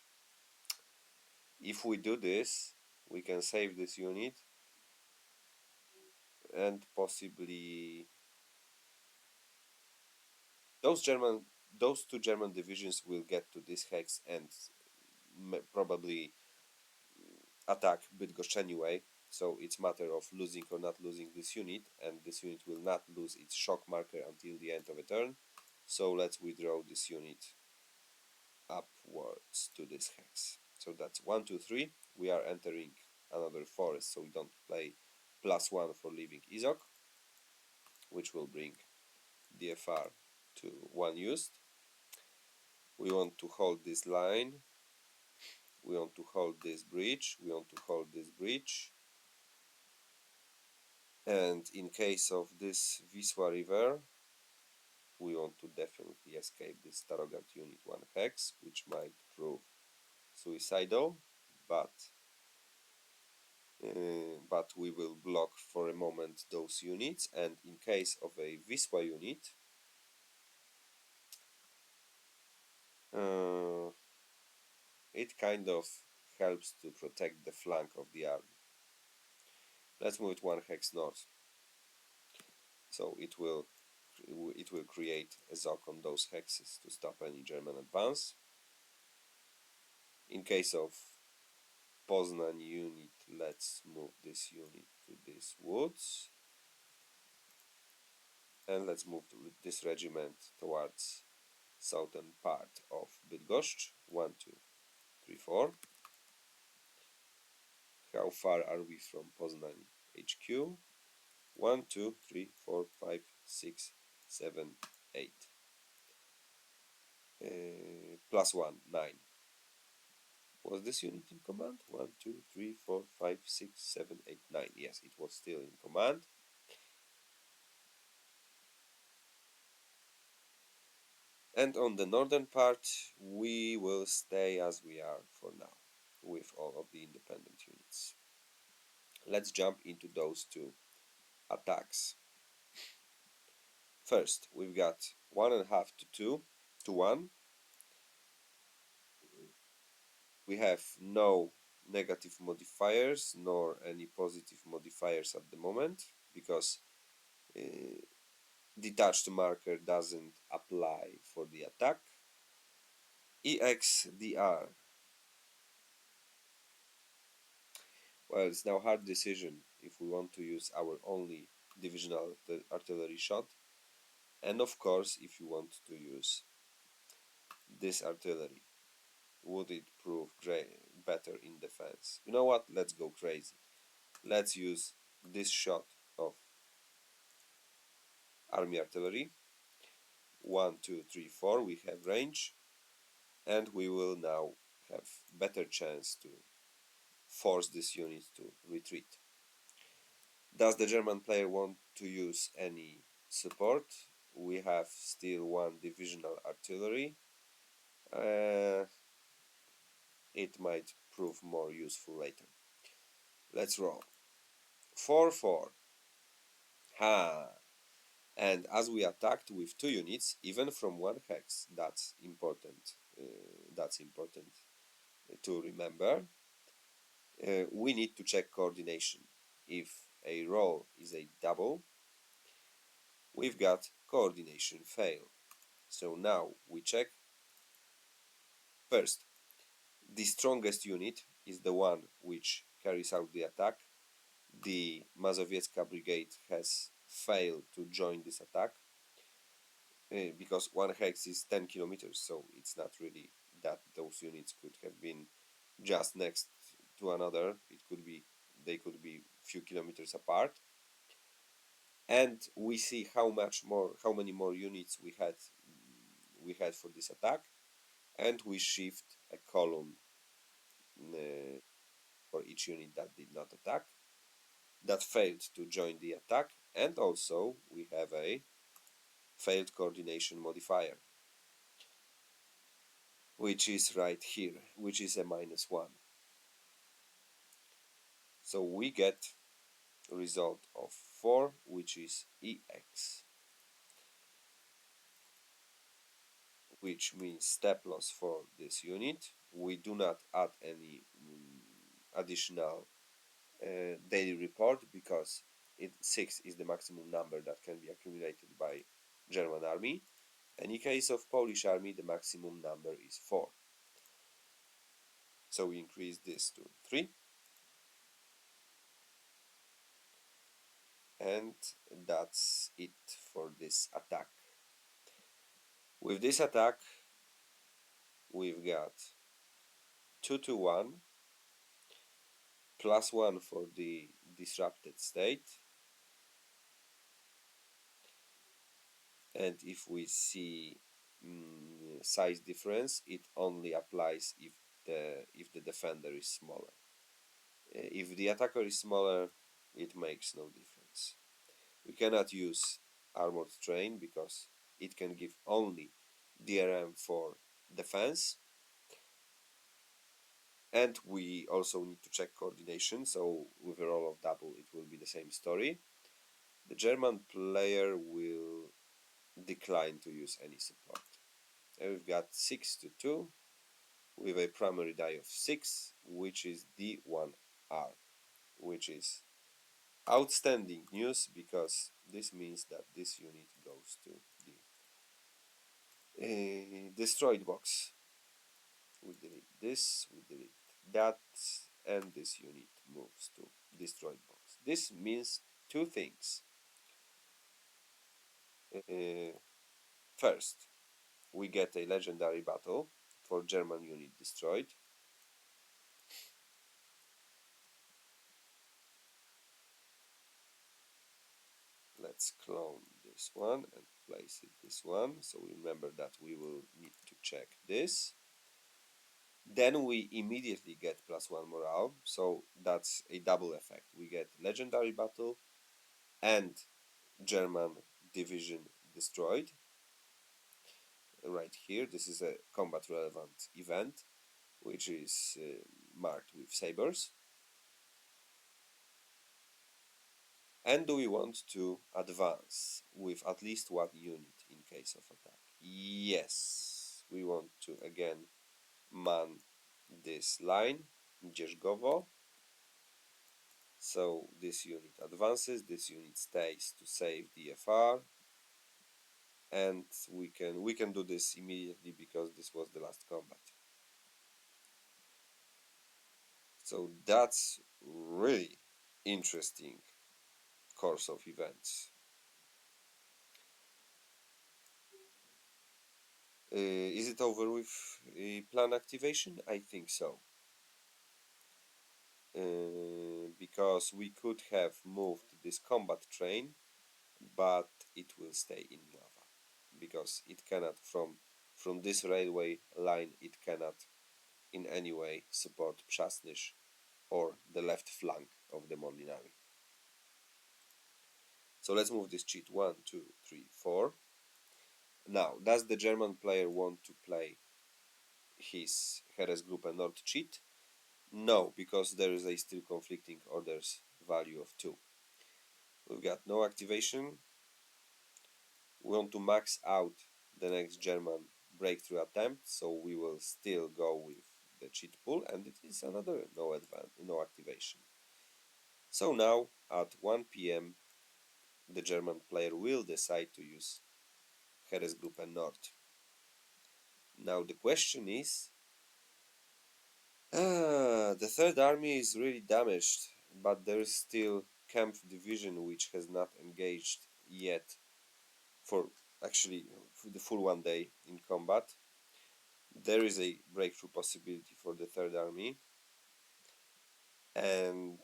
If we do this, we can save this unit and possibly those two German divisions will get to this hex and probably attack Bydgoszcz anyway. So it's matter of losing or not losing this unit, and this unit will not lose its shock marker until the end of a turn. So let's withdraw this unit upwards to this hex. So that's 1, 2, 3. We are entering another forest, so we don't play +1 for leaving Izok, which will bring DFR to 1 used. We want to hold this line. We want to hold this bridge. We want to hold this bridge. And in case of this Wisła River, we want to definitely escape this Starogard unit 1 hex, which might prove suicidal, but we will block for a moment those units. And in case of a Wisła unit, it kind of helps to protect the flank of the army. Let's move it 1 hex north. So it will create a ZOC on those hexes to stop any German advance. In case of Poznan unit, let's move this unit to these woods. And let's move this regiment towards southern part of Bydgoszcz. 1, 2, 3, 4. How far are we from Poznan HQ? 1, 2, 3, 4, 5, 6, 7, 8. +1, 9. Was this unit in command? 1, 2, 3, 4, 5, 6, 7, 8, 9. Yes, it was still in command. And on the northern part, we will stay as we are for now, with all of the independent units. Let's jump into those two attacks. First, we've got 1.5 to 2 to 1. We have no negative modifiers nor any positive modifiers at the moment, because detached marker doesn't apply for the attack. EXDR. Well, it's now a hard decision if we want to use our only divisional artillery shot, and of course if you want to use this artillery. Would it prove better in defense? You know what? Let's go crazy. Let's use this shot of army artillery. 1, 2, 3, 4. We have range, and we will now have better chance to force this unit to retreat. Does the German player want to use any support? We have still one divisional artillery. It might prove more useful later. Let's roll. 4, 4. Ha! And as we attacked with 2 units, even from 1 hex, that's important. That's important to remember. We need to check coordination. If a roll is a double, we've got coordination fail. So now we check. First, the strongest unit is the one which carries out the attack. The Mazowiecka brigade has failed to join this attack because 1 hex is 10 kilometers, so it's not really that those units could have been just next to another. They could be few kilometers apart. And we see how many more units we had for this attack, and we shift a column for each unit that did not attack, that failed to join the attack, and also we have a failed coordination modifier, which is right here, which is a -1. So we get a result of 4, which is EX, which means step loss for this unit. We do not add any additional daily report because 6 is the maximum number that can be accumulated by German army. And in case of Polish army, the maximum number is 4. So we increase this to 3. And that's it for this attack. With this attack, we've got 2 to 1, +1 for the disrupted state. And if we see size difference, it only applies if the defender is smaller. If the attacker is smaller, it makes no difference. We cannot use armored train because it can give only DRM for defense, and we also need to check coordination, so with a roll of double it will be the same story. The German player will decline to use any support. And we've got 6 to 2 with a primary die of 6, which is D1R, which is outstanding news because this means that this unit goes to the destroyed box. We delete this, we delete that, and this unit moves to destroyed box. This means 2 things. First, we get a legendary battle for German unit destroyed. Let's clone this one and place it this one, so remember that we will need to check this. Then we immediately get +1 morale, so that's a double effect. We get legendary battle and German division destroyed. Right here, this is a combat relevant event, which is marked with sabers. And do we want to advance with at least 1 unit in case of attack? Yes, we want to again man this line. Dzierżgowo. So this unit advances, this unit stays to save DFR, and we can do this immediately because this was the last combat. So that's really interesting course of events. Is it over with plan activation? I think so. Because we could have moved this combat train, but it will stay in Nava because it cannot from this railway line it cannot in any way support Przasnysz or the left flank of the Molinari. So let's move this cheat 1, 2, 3, 4. Now, does the German player want to play his Heeresgruppe Nord cheat? No, because there is a still conflicting orders value of 2. We've got no activation. We want to max out the next German breakthrough attempt, so we will still go with the cheat pool, and it is another no activation. So now at 1 p.m. the German player will decide to use Heeresgruppe Nord. Now the question is, the Third Army is really damaged, but there is still Kampf Division which has not engaged yet for actually for the full 1 day in combat. There is a breakthrough possibility for the Third Army, and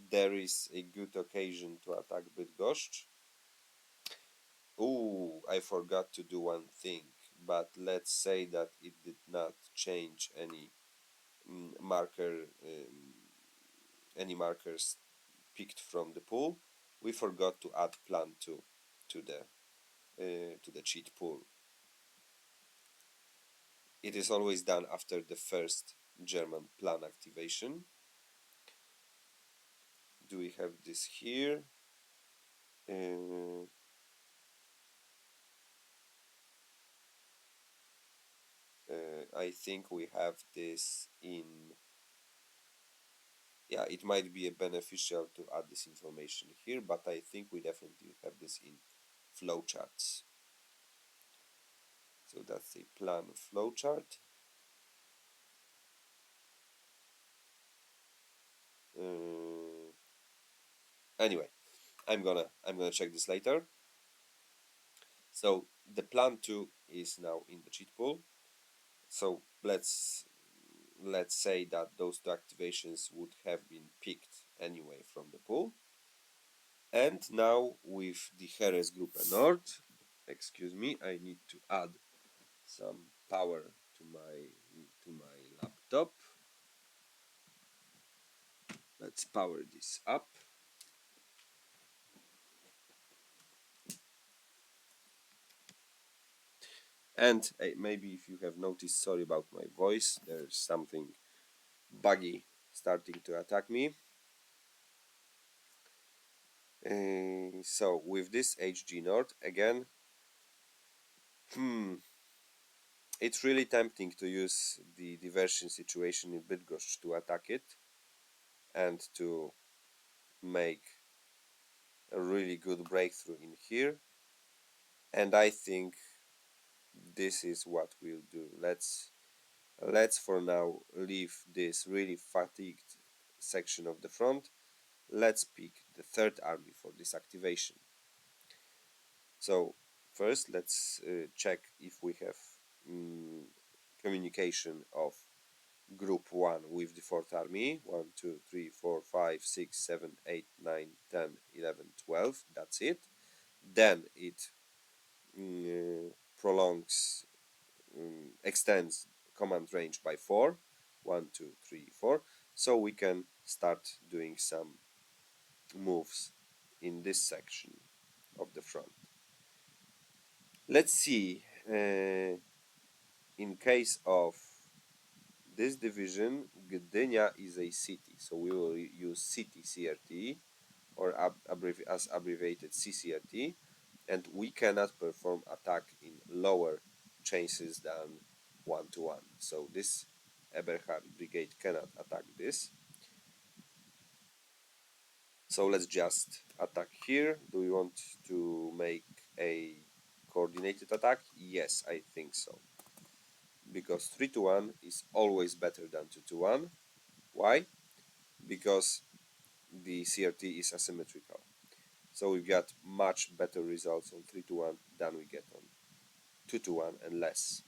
there is a good occasion to attack Bydgoszcz. Oh, I forgot to do one thing, but let's say that it did not change any any markers picked from the pool. We forgot to add plan 2 to the cheat pool. It is always done after the first German plan activation. Do we have this here? I think we have this in. Yeah, it might be beneficial to add this information here, but I think we definitely have this in flowcharts. So that's a plan flowchart. Anyway, I'm gonna check this later. So the plan 2 is now in the cheat pool. So let's say that those two activations would have been picked anyway from the pool. And now with the Heeresgruppe Nord, excuse me, I need to add some power to my laptop. Let's power this up. And maybe if you have noticed, sorry about my voice, there's something buggy starting to attack me. So with this HG Nord again, it's really tempting to use the diversion situation in Bydgoszcz to attack it and to make a really good breakthrough in here. And I think this is what we'll do. Let's for now leave this really fatigued section of the front. Let's pick the Third Army for this activation. So first let's check if we have communication of Group 1 with the Fourth Army. 1, 2, 3, 4, 5, 6, 7, 8, 9, 10, 11, 12. That's it. Then it prolongs, extends command range by 4. 1, 2, 3, 4. So we can start doing some moves in this section of the front. Let's see, in case of this division, Gdynia is a city, so we will use city CRT or as abbreviated CCRT, and we cannot perform attack in lower chases than 1 to 1. So this Eberhard brigade cannot attack this. So let's just attack here. Do we want to make a coordinated attack? Yes, I think so. Because 3 to 1 is always better than 2 to 1. Why? Because the CRT is asymmetrical. So we got much better results on 3 to 1 than we get on 2 to 1 and less.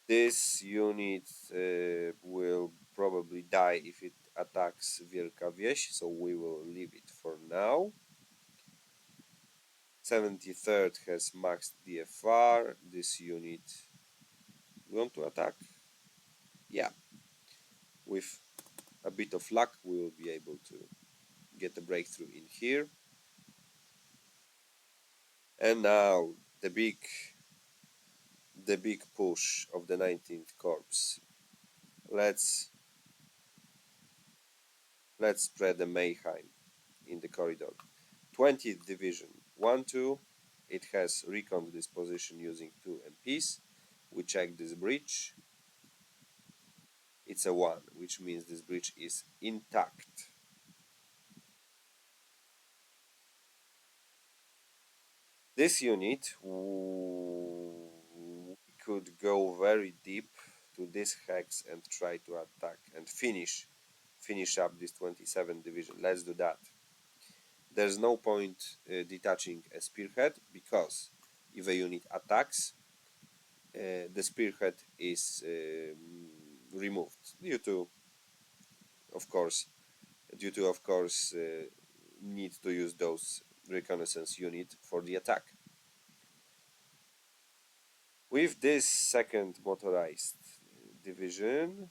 This unit will probably die if it attacks Wielka Wieś, so we will leave it for now. 73rd has maxed DFR. This unit want to attack? Yeah. With a bit of luck, we will be able to get a breakthrough in here. And now the big push of the 19th Corps. Let's spread the mayhem in the corridor. 20th Division 1-2. It has reconned this position using 2 MPs. We check this bridge. It's a 1, which means this bridge is intact. This unit could go very deep to this hex and try to attack and finish up this 27th division. Let's do that. There's no point detaching a spearhead, because if a unit attacks, the spearhead is removed due to of course need to use those reconnaissance unit for the attack. With this second motorized division,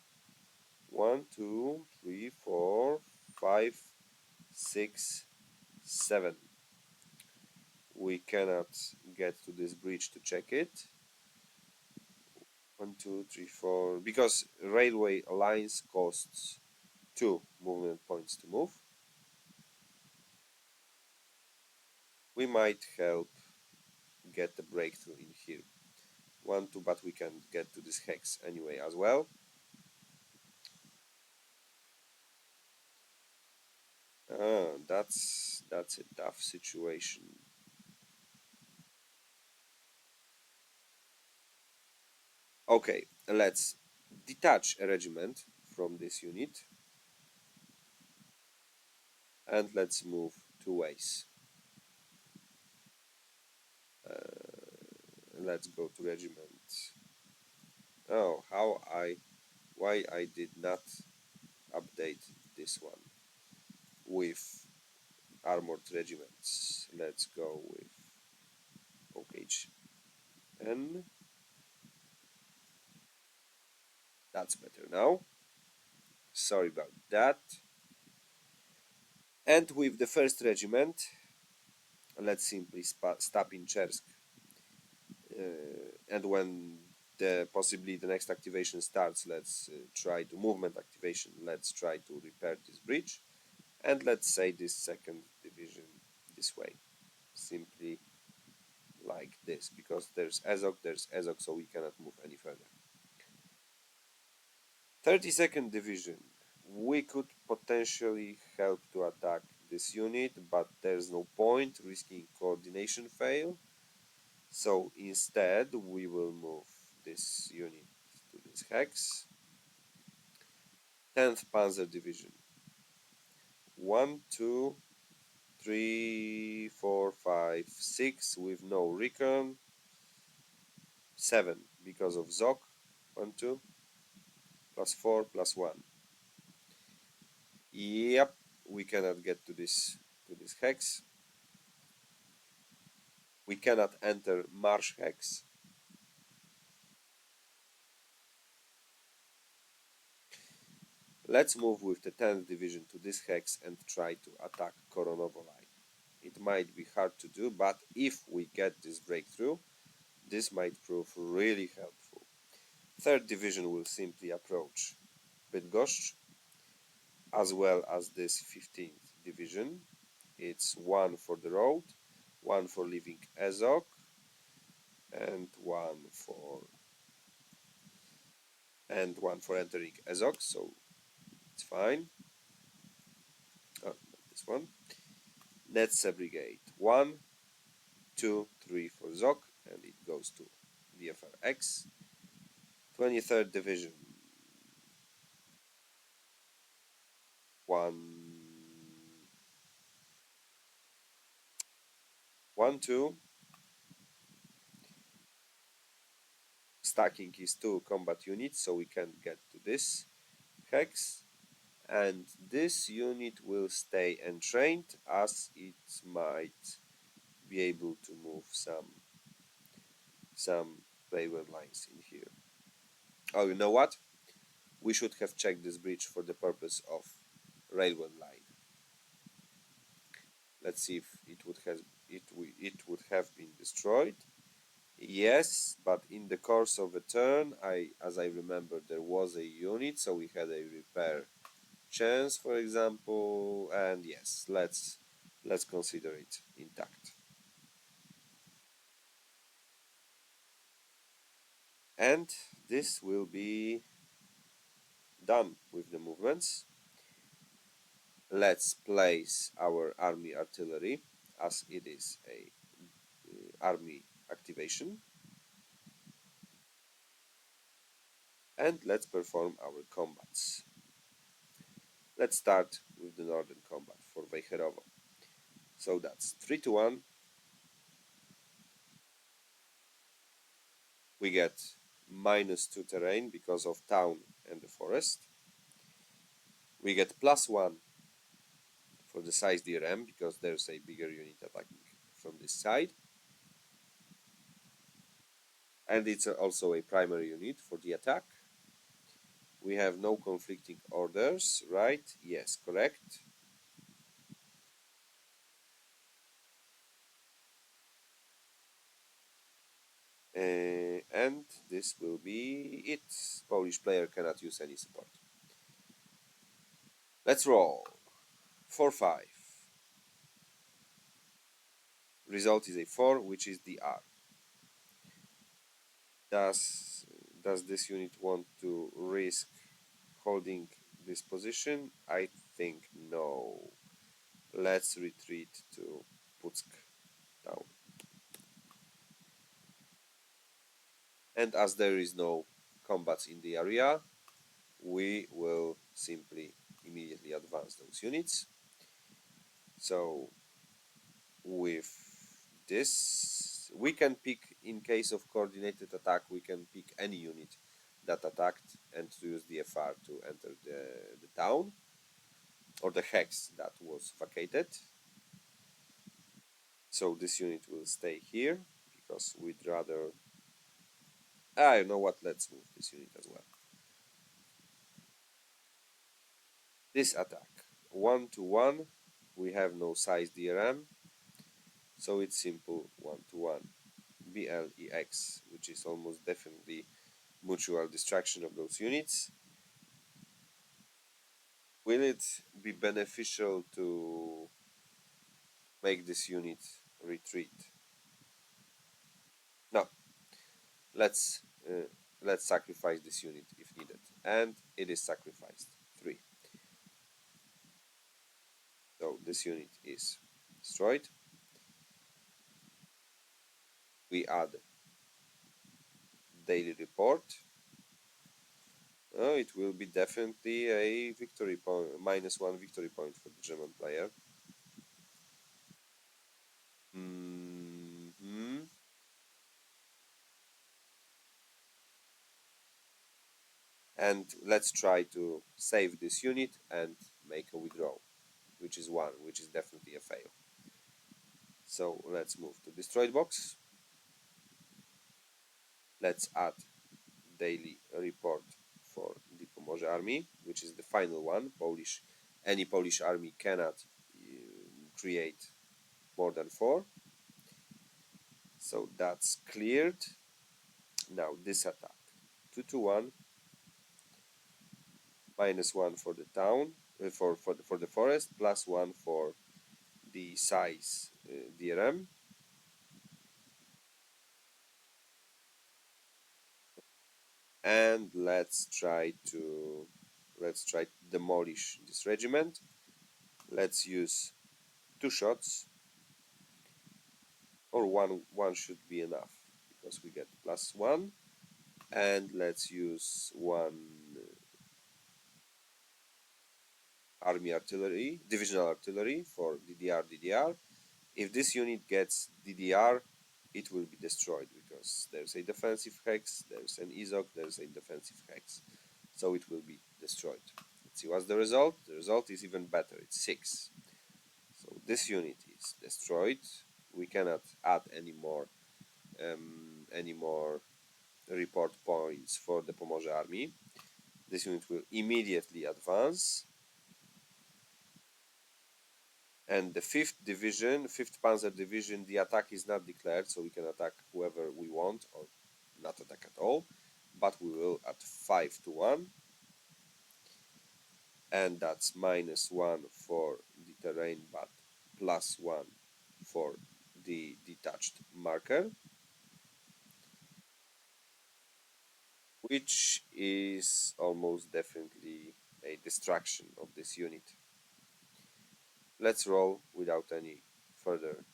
1, 2, 3, 4, 5, 6, 7. We cannot get to this bridge to check it. 1, 2, 3, 4. Because railway lines costs 2 movement points to move. We might help get the breakthrough in here. 1, 2, but we can get to this hex anyway as well. That's a tough situation. Okay, let's detach a regiment from this unit and let's move 2 ways. Let's go to regiment. Oh, why I did not update this one with armored regiments. Let's go with OHN. That's better now. Sorry about that. And with the first regiment, let's simply stop in Chersk. And when possibly the next activation starts, let's try to movement activation. Let's try to repair this bridge. And let's say this second division this way. Simply like this, because there's Azok, so we cannot move any further. 32nd Division. We could potentially help to attack this unit, but there's no point risking coordination fail. So instead, we will move this unit to this hex. 10th Panzer Division. 1, 2, 3, 4, 5, 6 with no recon. 7 because of Zok. 1, 2, plus 4, plus 1. Yep, we cannot get to this hex. We cannot enter Marsh hex. Let's move with the 10th division to this hex and try to attack Koronovo line. It might be hard to do, but if we get this breakthrough, this might prove really helpful. 3rd division will simply approach Bydgoszcz, as well as this 15th division. It's 1 for the road, 1 for leaving Azok, and 1 for and one for entering Ezok, so it's fine. Oh, this one. Netze Brigade 1, 2, 3 for Zok, and it goes to DFRX. 23rd Division 1, 1, 2. Stacking is 2 combat units, so we can get to this hex. And this unit will stay entrained, as it might be able to move some railway lines in here. Oh, you know what? We should have checked this bridge for the purpose of railway line. Let's see if it would have been destroyed. Yes, but in the course of a turn, as I remember, there was a unit, so we had a repair chance, for example, and yes, let's consider it intact. And this will be done with the movements. Let's place our army artillery, as it is a army activation, and let's perform our combats. Let's start with the northern combat for Wejherowo. So that's 3 to 1. We get -2 terrain because of town and the forest. We get +1 for the size DRM because there's a bigger unit attacking from this side. And it's also a primary unit for the attack. We have no conflicting orders, right? Yes, correct. And this will be it. Polish player cannot use any support. Let's roll. 4-5. Result is a 4, which is the R. Does this unit want to risk holding this position? I think no. Let's retreat to Putsk town. And as there is no combat in the area, we will simply immediately advance those units. So with this, we can pick, in case of coordinated attack, we can pick any unit that attacked and to use the FR to enter the town or the hex that was vacated. So this unit will stay here because we'd rather... you know what, let's move this unit as well. This attack, 1 to 1, we have no size DRM, so it's simple 1 to 1. BLEX, which is almost definitely mutual destruction of those units. Will it be beneficial to make this unit retreat? No. Let's sacrifice this unit if needed, and it is sacrificed. 3. So this unit is destroyed. We add daily report. It will be definitely a victory point, -1 victory point for the German player. And let's try to save this unit and make a withdrawal, which is 1, which is definitely a fail. So let's move to destroyed box. Let's add daily report for the Pomorze army, which is the final one. Any Polish army cannot create more than 4. So that's cleared. Now this attack, 2 to 1, -1 for the town, for the forest, +1 for the size DRM. and let's try to demolish this regiment. Let's use 2 shots, or one should be enough because we get +1. And let's use one army artillery, divisional artillery for DDR. If this unit gets DDR, it will be destroyed because there's a defensive hex, there's an ISOC, there's a defensive hex. So it will be destroyed. Let's see what's the result. The result is even better. It's 6. So this unit is destroyed. We cannot add any more report points for the Pomorze army. This unit will immediately advance. And the 5th division, 5th Panzer Division, the attack is not declared, so we can attack whoever we want or not attack at all. But we will at 5-1. And that's -1 for the terrain, but +1 for the detached marker, which is almost definitely a distraction of this unit. Let's roll without any further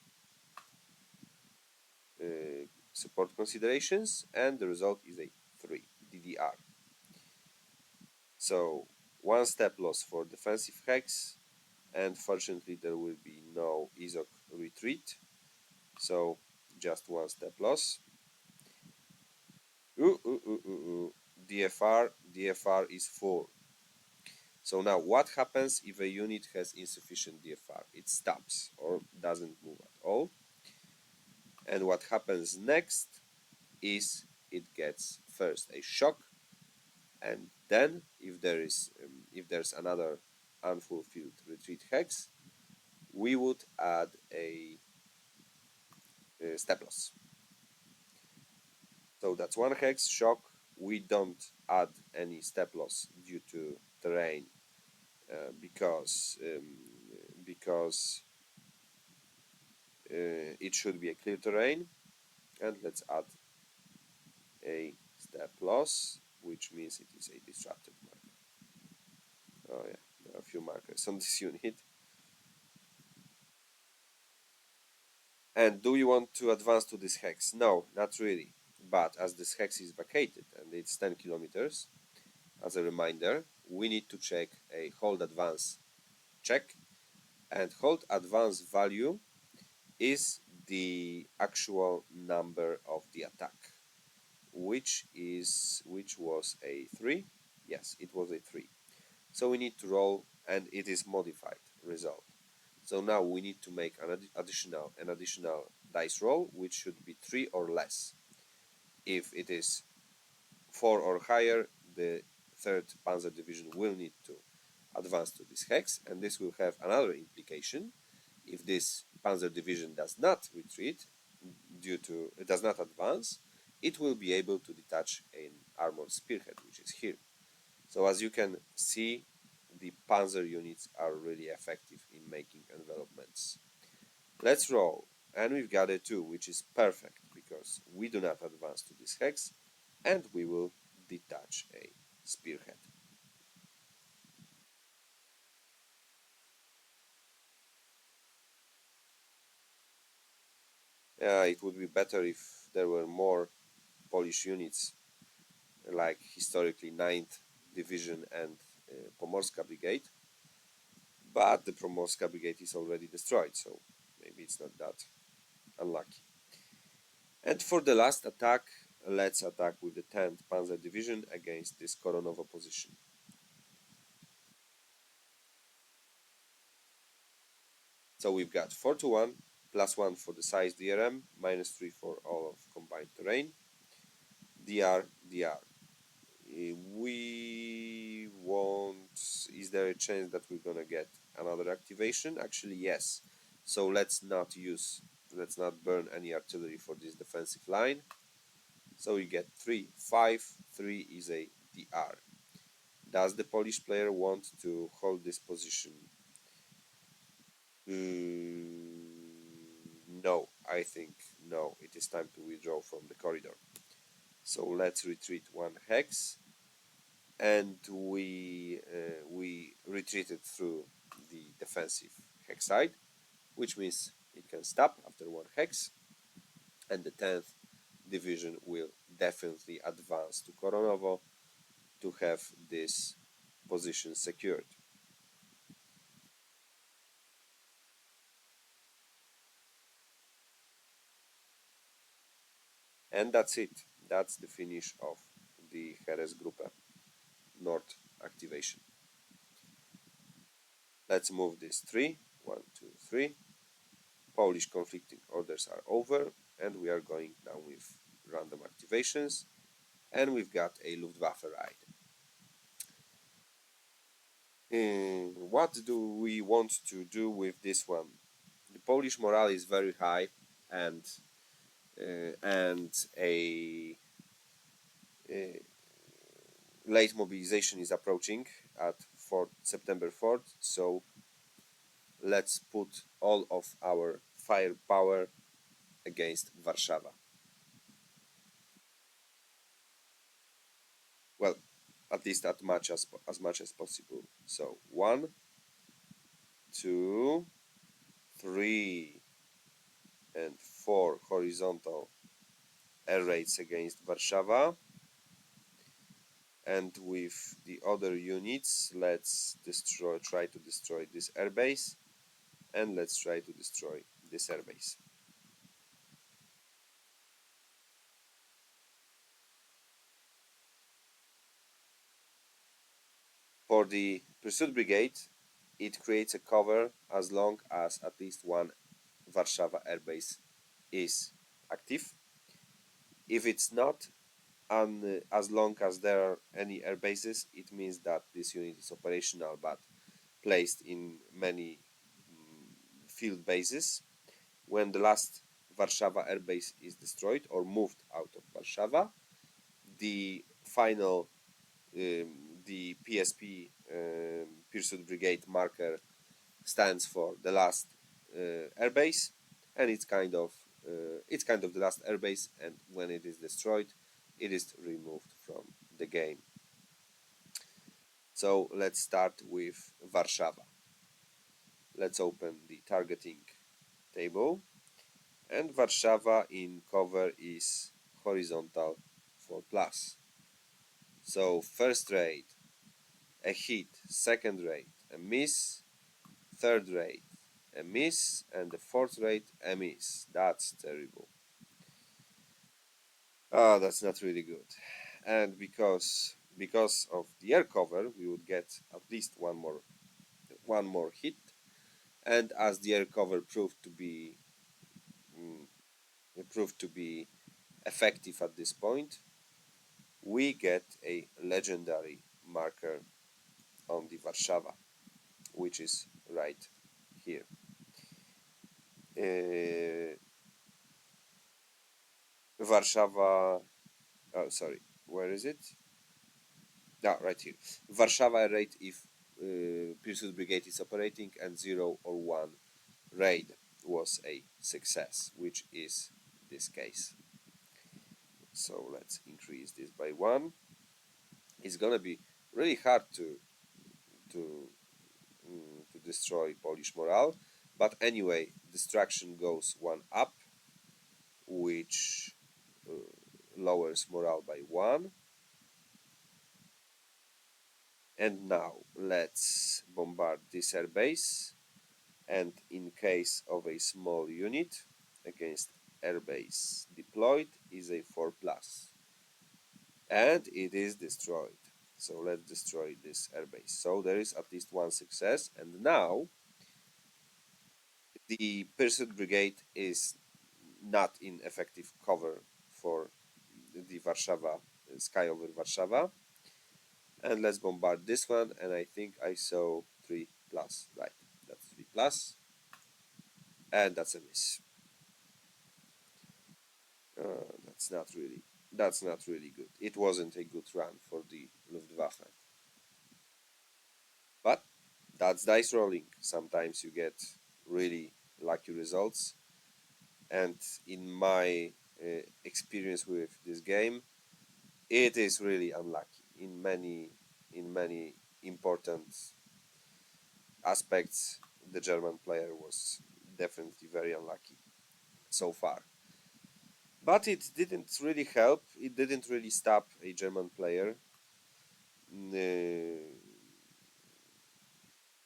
support considerations, and the result is a 3 DDR. So 1 step loss for defensive hex, and fortunately there will be no ISOC retreat, so just 1 step loss. DFR is 4. So now what happens if a unit has insufficient DFR? It stops or doesn't move at all. And what happens next is it gets first a shock, and then if there's another unfulfilled retreat hex, we would add a step loss. So that's 1 hex shock. We don't add any step loss due to terrain because it should be a clear terrain. And let's add a step loss, which means it is a disrupted marker. Oh yeah, there are a few markers on this unit. And do you want to advance to this hex? No, not really. But as this hex is vacated and it's 10 kilometers, as a reminder, we need to check a hold advance check. And hold advance value is the actual number of the attack, which was a 3. Yes, it was a 3. So we need to roll, and it is modified result. So now we need to make an additional dice roll, which should be 3 or less. If it is 4 or higher, the 3rd Panzer Division will need to advance to this hex, and this will have another implication. If this Panzer Division does not retreat, it does not advance, it will be able to detach an armored spearhead, which is here. So as you can see, the Panzer units are really effective in making envelopments. Let's roll, and we've got a 2, which is perfect because we do not advance to this hex, and we will detach a spearhead. It would be better if there were more Polish units, like historically 9th Division and Pomorska Brigade, but the Pomorska Brigade is already destroyed, so maybe it's not that unlucky. And for the last attack, let's attack with the 10th Panzer Division against this Koronovo position. So we've got 4-1, +1 for the size DRM, -3 for all of combined terrain, DR. We won't. Is there a chance that we're gonna get another activation? Actually, yes. So let's not burn any artillery for this defensive line. So we get 3-5. 3 is a DR. Does the Polish player want to hold this position? No, I think no. It is time to withdraw from the corridor. So let's retreat 1 hex, and we retreated through the defensive hex side, which means it can stop after 1 hex, and the 10th division will definitely advance to Koronovo to have this position secured. And that's it. That's the finish of the Heeresgruppe North activation. Let's move this 3. 1, 2, 3. Polish conflicting orders are over, and we are going now with random activations, and we've got a Luftwaffe ride. What do we want to do with this one? The Polish morale is very high, and a late mobilization is approaching at September 4th, so let's put all of our firepower against Warsaw. Well, at least as much as possible. So 1, 2, 3, and 4 horizontal air raids against Warsaw. And with the other units, let's try to destroy this airbase, and let's try to destroy this airbase. For the pursuit brigade, it creates a cover as long as at least one Warsaw airbase is active. If it's not, and as long as there are any air bases, it means that this unit is operational but placed in many field bases. When the last Warsaw airbase is destroyed or moved out of Warsaw, the final the PSP Pursuit Brigade marker stands for the last airbase, and it's kind of the last airbase, and when it is destroyed, it is removed from the game. So let's start with Warsaw. Let's open the targeting table, and Warsaw in cover is horizontal 4 plus. So first raid a hit, second raid a miss, third raid a miss, and the fourth raid a miss. That's terrible. Ah, that's not really good. And because of the air cover, we would get at least one more hit. And as the air cover mm, proved to be effective at this point, we get a legendary marker on the Warsaw, which is right here. Warsaw, oh sorry, where is it? Ah, right here. Warsaw rate if Pursuit Brigade is operating, and 0 or 1 raid was a success, which is this case. So let's increase this by 1. It's gonna be really hard to to destroy Polish morale, but anyway, destruction goes 1 up, which lowers morale by 1. And now let's bombard this airbase, and in case of a small unit against airbase deployed is a 4 plus, and it is destroyed. So let's destroy this airbase. So there is at least one success, and now the Pursuit Brigade is not in effective cover for the Warsaw, sky over Warsaw. And let's bombard this one, and I think I saw 3 plus, right? That's 3 plus, and that's a miss. That's not really good. It wasn't a good run for the Luftwaffe. But that's dice rolling. Sometimes you get really lucky results, and in my experience with this game, It is really unlucky in many important aspects. The German player was definitely very unlucky so far. But it didn't really help. It didn't really stop a German player.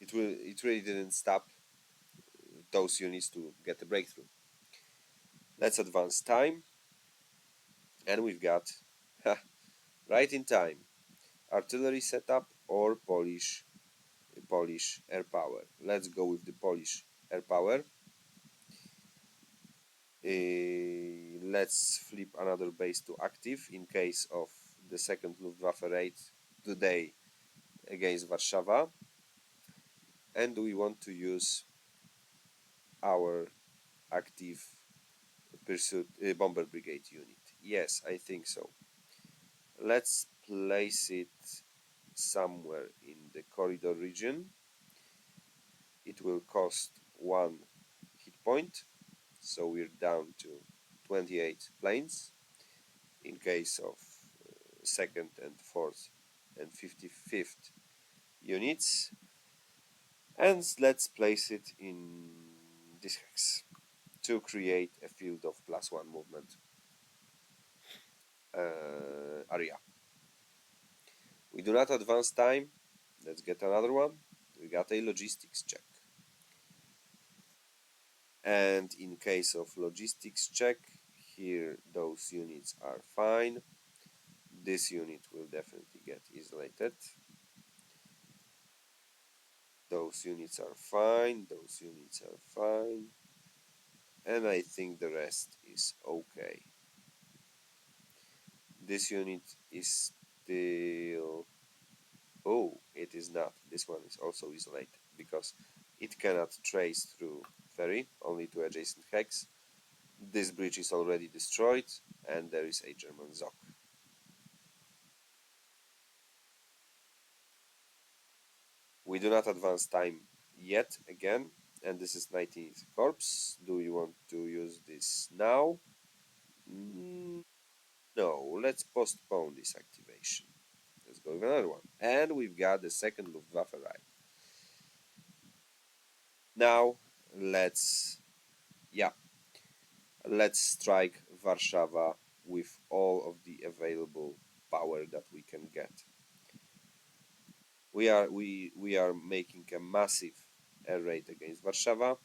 It really didn't stop those units to get a breakthrough. Let's advance time, and we've got right in time artillery setup or Polish air power. Let's go with the Polish air power. Let's flip another base to active in case of the second Luftwaffe raid today against Warsaw. And we want to use our active pursuit bomber brigade unit. Yes, I think so. Let's place it somewhere in the corridor region. It will cost 1 hit point, so we're down to 28 planes in case of second and fourth and 55th units. And let's place it in this hex to create a field of +1 movement area. We do not advance time. Let's get another one. We got a logistics check. And in case of logistics check, here those units are fine. This unit will definitely get isolated. Those units are fine. Those units are fine. And I think the rest is okay. This unit is still... Oh, it is not. This one is also isolated because it cannot trace through ferry, only to adjacent hex. This bridge is already destroyed, and there is a German ZOC. We do not advance time yet again, and this is 19th Corps. Do you want to use this now? No, let's postpone this activation. Let's go with another one. And we've got the second Luftwaffe right. Now, yeah, let's strike Warsaw with all of the available power that we can get. We are making a massive air raid against Warsaw.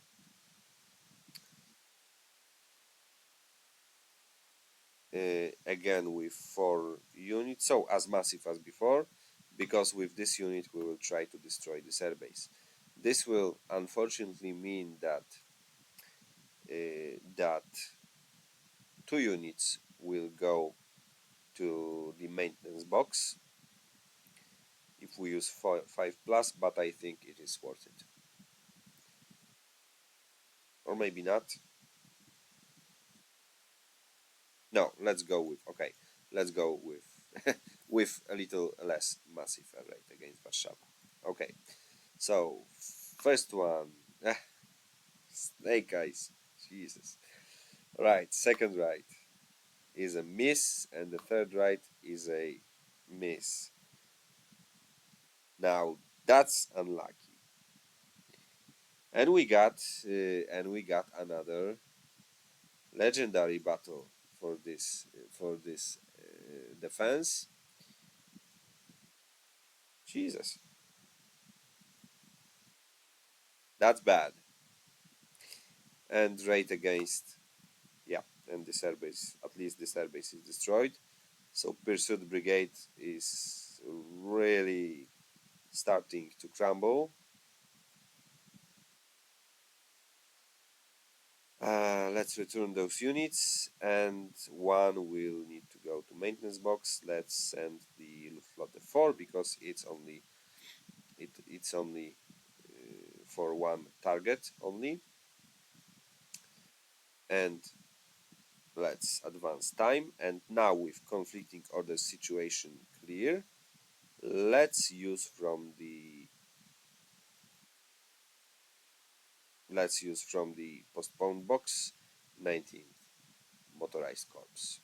Again with 4 units, so as massive as before, because with this unit we will try to destroy this airbase. This will unfortunately mean that 2 units will go to the maintenance box if we use 5 plus, but I think it is worth it. Or maybe not. No, let's go with, okay, let's go with with a little less massive array against Warsaw. Okay, so first one, snake eyes, Jesus. Right, second right is a miss, and the third right is a miss. Now that's unlucky. And we got another legendary battle for this defense. Jesus, that's bad. And right against, yeah, and this airbase, at least this airbase is destroyed. So Pursuit Brigade is really starting to crumble. Let's return those units, and one will need to go to maintenance box. Let's send the Luftwaffe 4 because it's only for one target only. And let's advance time. And now with conflicting order situation clear, let's use from the postponed box 19th motorized corps.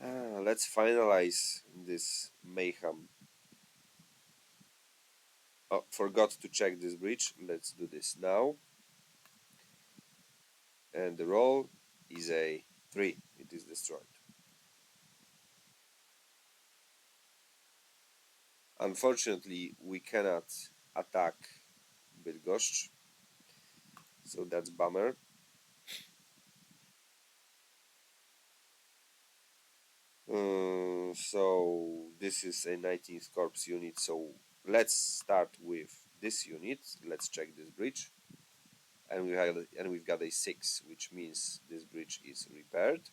Let's finalize this mayhem. Oh, forgot to check this bridge. Let's do this now. And the roll is a 3. It is destroyed. Unfortunately, we cannot attack Bydgoszcz, so that's bummer. So this is a 19th Corps unit, so let's start with this unit. Let's check this bridge. And we've got a 6, which means this bridge is repaired.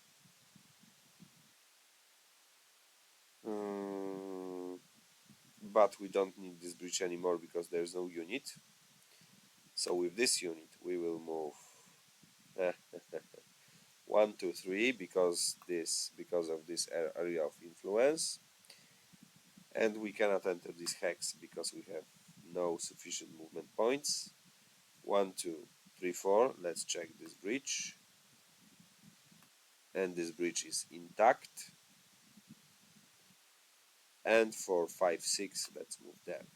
But we don't need this bridge anymore because there's no unit. So with this unit we will move 1, 2, 3 because of this area of influence, and we cannot enter this hex because we have no sufficient movement points. 1, 2, 3, 4. Let's check this bridge, and this bridge is intact. And for 5, 6, let's move there.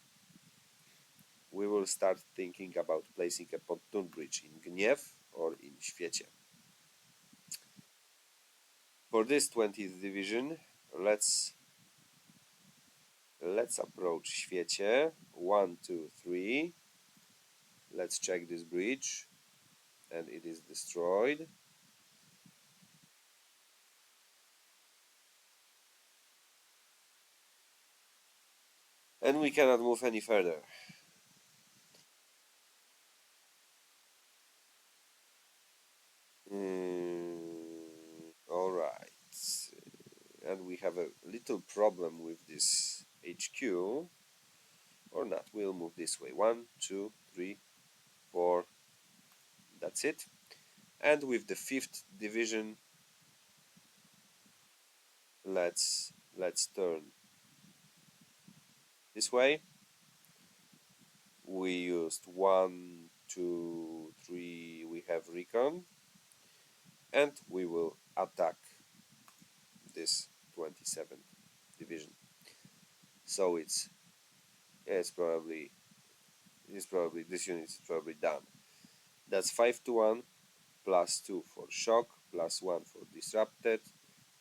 We will start thinking about placing a pontoon bridge in Gniew or in Świecie. For this 20th division, let's approach Świecie. 1, 2, 3. Let's check this bridge, and it is destroyed. And we cannot move any further. All right. And we have a little problem with this HQ. Or not. We'll move this way. 1, 2, 3, 4. That's it. And with the 5th division, let's turn this way. We used 1, 2, 3. We have recon, and we will attack this 27th division. So it's probably this unit is probably done. That's 5 to 1, plus 2 for shock, plus 1 for disrupted,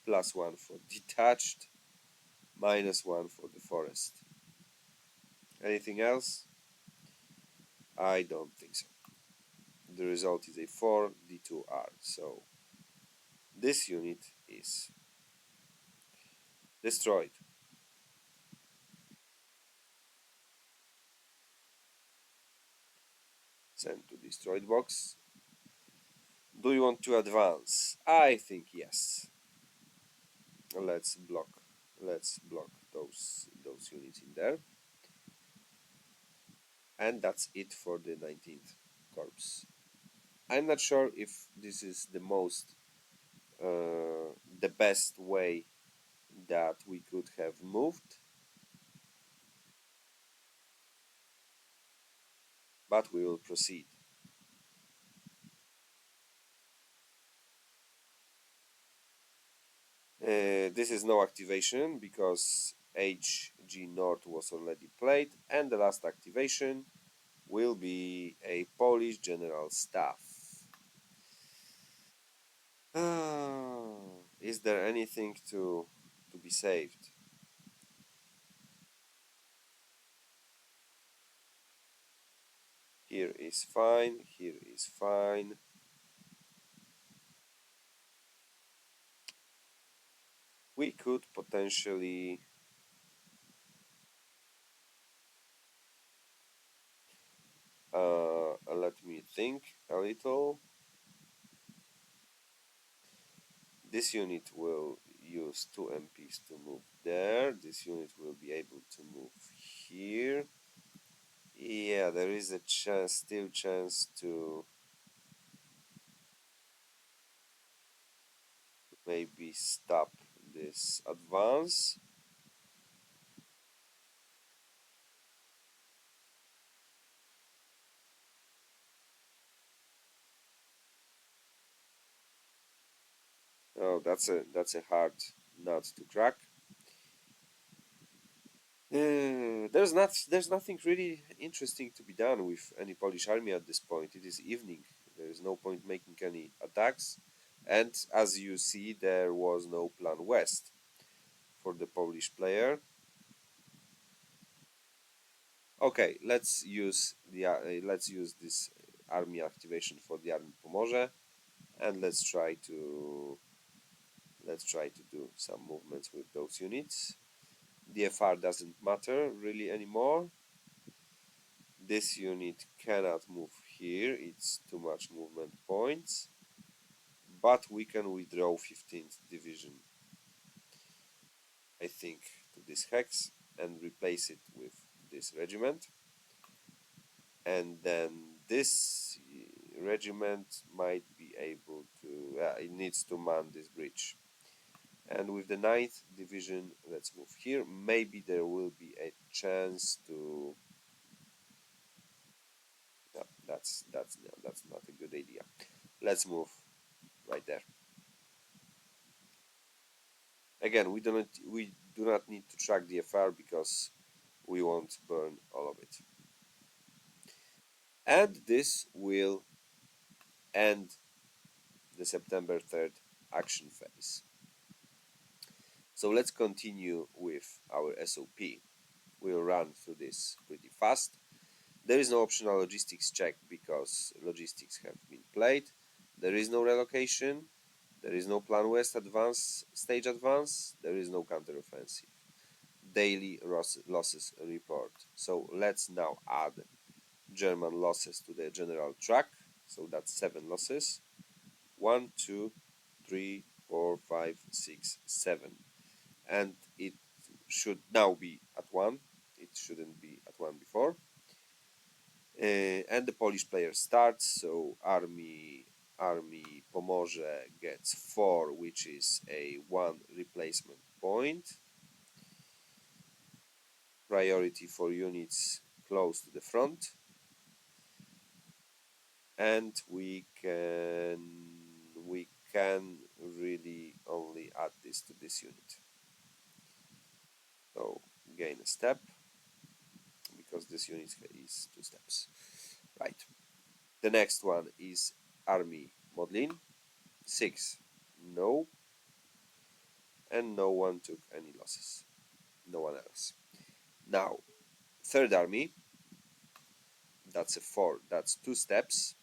plus 1 for detached, minus 1 for the forest. Anything else? I don't think so. The result is a 4 D2R. So this unit is destroyed. Send to destroyed box. Do you want to advance? I think yes. Let's block those units in there. And that's it for the 19th Corps. I'm not sure if this is the best way that we could have moved, but we will proceed. This is no activation because HG North was already played, and the last activation will be a Polish General Staff. Is there anything to be saved? Here is fine, here is fine. We could potentially let me think a little. This unit will use 2 MPs to move there. This unit will be able to move here. Yeah, there is a still chance to maybe stop this advance. Oh, that's a hard not to crack. There's nothing really interesting to be done with any Polish army at this point. It is evening. There is no point making any attacks, and as you see, there was no plan west for the Polish player. Okay, let's use this army activation for the army Pomorze, and let's try to do some movements with those units. DFR doesn't matter really anymore. This unit cannot move here, it's too much movement points, but we can withdraw 15th division, I think, to this hex and replace it with this regiment, and then this regiment might be able to it needs to man this bridge. And with the 9th division, let's move here. Maybe there will be a chance to no, that's not a good idea. Let's move right there. Again, we do not need to track the FR because we won't burn all of it. And this will end the September 3rd action phase. So let's continue with our SOP. We'll run through this pretty fast. There is no optional logistics check because logistics have been played. There is no relocation. There is no plan west advance, stage advance. There is no counteroffensive. Daily losses report. So let's now add German losses to the general track. So that's 7 losses. 1, 2, 3, 4, 5, 6, 7. And it should now be at 1. It shouldn't be at 1 before. And the Polish player starts, so army Pomorze gets 4, which is a 1 replacement point. Priority for units close to the front. And we can really only add this to this unit. So gain a step, because this unit is 2 steps. Right. The next one is Army Modlin. 6. No. And no one took any losses. No one else. Now, third army. That's a 4. That's 2 steps.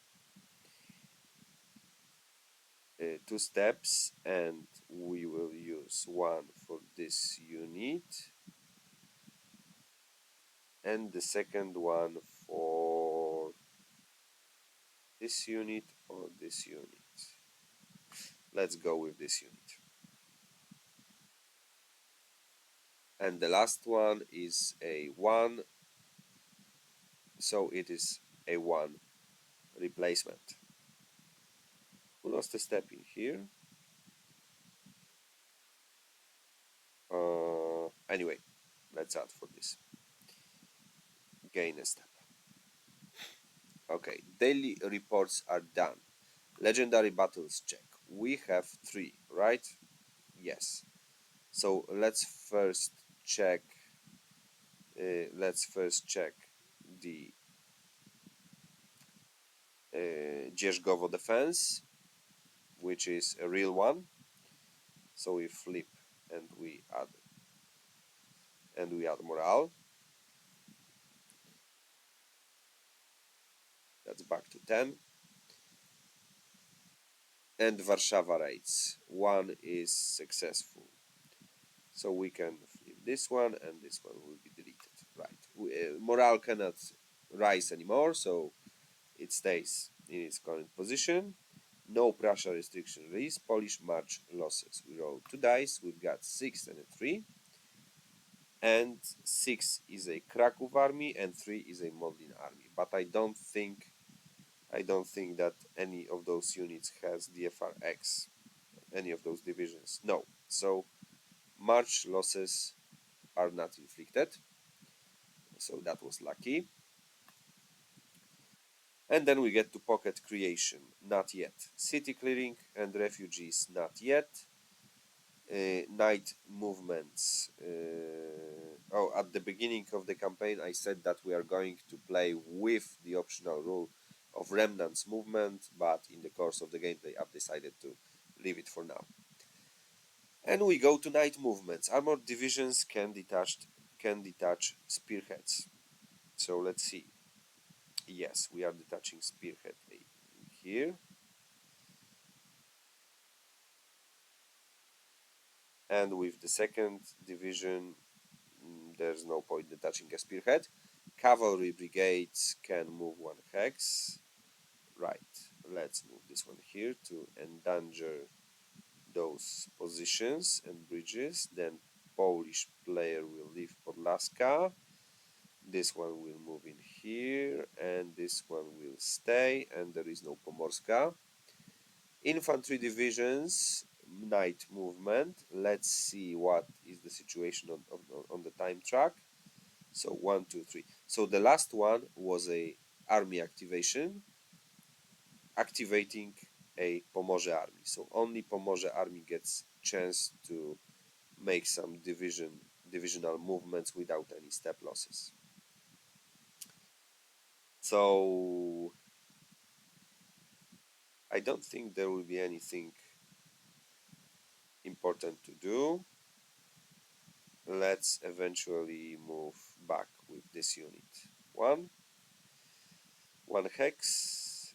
2 steps, and we will use 1 for this unit, and the second one for this unit or this unit. Let's go with this unit. And the last one is a 1, so it is a 1 replacement. Who lost a step in here? Anyway, let's add for this. Gain a step. Okay, daily reports are done. Legendary battles check. We have 3, right? Yes. So let's first check. The Dzierżgowo defense, which is a real one. So we flip and we add morale. That's back to 10. And Warszawa raids. 1 is successful. So we can flip this one, and this one will be deleted. Right. Morale cannot rise anymore, so it stays in its current position. No Prussia restriction release. Polish march losses. We roll 2 dice. We've got 6 and a 3. And 6 is a Kraków army, and 3 is a Modlin army. But I don't think that any of those units has DFRX, any of those divisions. No. So march losses are not inflicted. So that was lucky. And then we get to pocket creation. Not yet. City clearing and refugees. Not yet. night movements. Oh, at the beginning of the campaign, I said that we are going to play with the optional rule of remnants movement, but in the course of the gameplay, I've decided to leave it for now. And we go to night movements. Armored divisions can detach spearheads. So let's see. Yes, we are detaching spearhead here. And with the second division, there's no point detaching a spearhead. Cavalry brigades can move one hex. Right, let's move this one here to endanger those positions and bridges. Then Polish player will leave Podlaska. This one will move in here, and this one will stay, and there is no Pomorska. Infantry divisions, night movement. Let's see what is the situation on the time track. So 1, 2, 3. So the last one was a army activation, activating a Pomorze army. So only Pomorze army gets chance to make some divisional movements without any step losses. So I don't think there will be anything important to do. Let's eventually move back with this unit. One hex,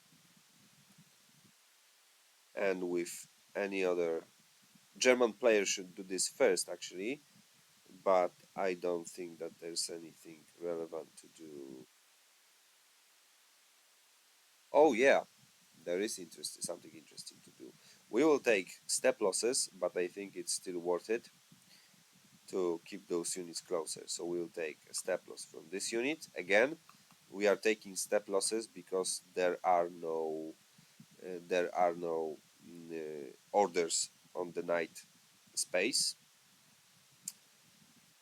and with any other German player should do this first actually, but I don't think that there's anything relevant to do. Oh yeah, there is something interesting to do. We will take step losses, but I think it's still worth it to keep those units closer. So we'll take a step loss from this unit. Again, we are taking step losses because there are no orders on the night space,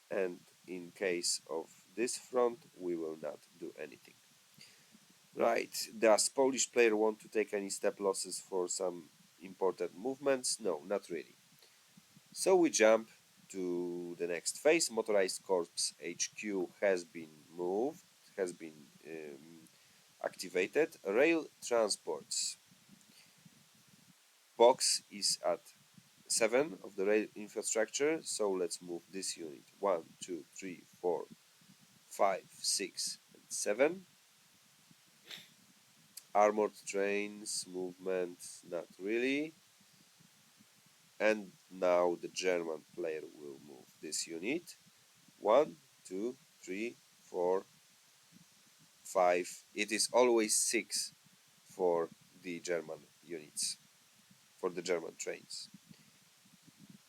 and in case of this front we will not do anything. Right, does Polish player want to take any step losses for some important movements? No, not really. So we jump to the next phase. Motorized Corps HQ has been moved, has been activated. Rail transports. Box is at 7 of the rail infrastructure, so let's move this unit. 1, 2, 3, 4, 5, 6, and 7. Armored trains movement, not really. And now the German player will move this unit. 1, 2, 3, 4, 5. It is always 6 for the German units, for the German trains.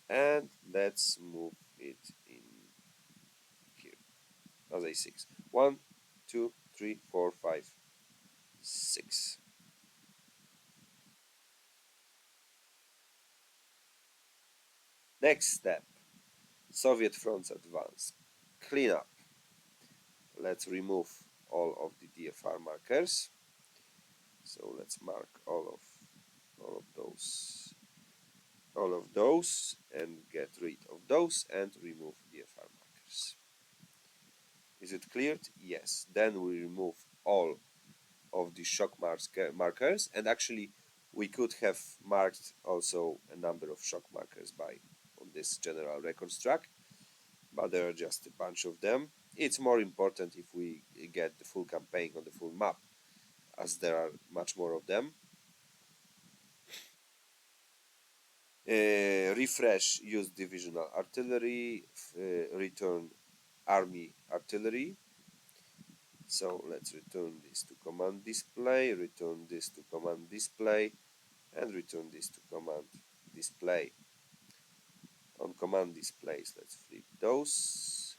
And let's move it in here as a 6. 1, 2, 3, 4, 5, 6. Next step, Soviet fronts advance. Clean up. Let's remove all of the DFR markers. So let's mark all of those and get rid of those and remove DFR markers. Is it cleared? Yes. Then we remove all of the shock markers, and actually we could have marked also a number of shock markers on this general records track, but there are just a bunch of them. It's more important if we get the full campaign on the full map, as there are much more of them. Refresh, use divisional artillery, return army artillery. So let's return this to command display, return this to command display, and return this to command display. On command displays, let's flip those.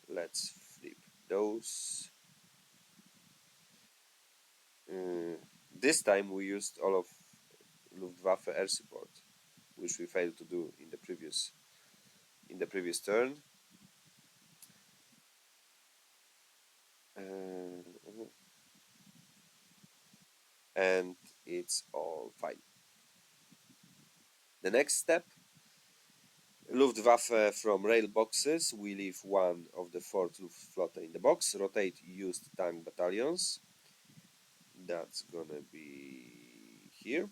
Let's flip those. This time we used all of Luftwaffe air support, which we failed to do in the previous turn. Uh, and it's all fine. The next step, Luftwaffe from rail boxes. We leave one of the 4th Luftflotte in the box. Rotate used tank battalions. That's gonna be here.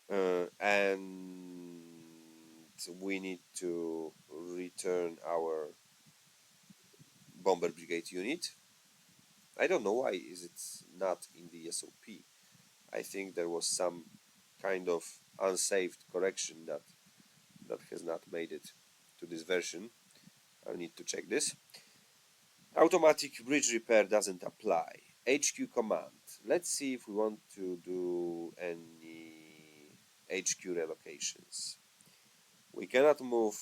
And we need to return our bomber brigade unit. I don't know why is it not in the SOP. I think there was some kind of unsaved correction that has not made it to this version. I'll need to check this. Automatic bridge repair doesn't apply. HQ command. Let's see if we want to do any HQ relocations. We cannot move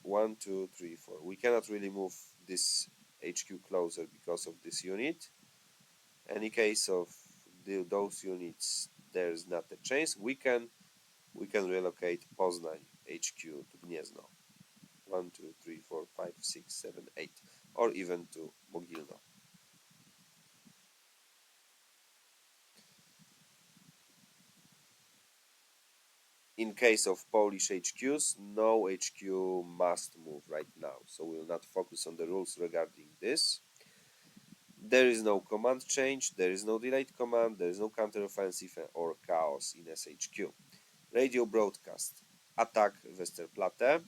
1, 2, 3, 4. We cannot really move this HQ closer because of this unit. In case of those units, there's not a chance. We can relocate Poznań HQ to Gniezno. 1, 2, 3, 4, 5, 6, 7, 8, or even to Mogilno. In case of Polish HQs, no HQ must move right now, so we will not focus on the rules regarding this. There is no command change, there is no delayed command, there is no counteroffensive or chaos in SHQ. Radio broadcast. Attack Westerplatte.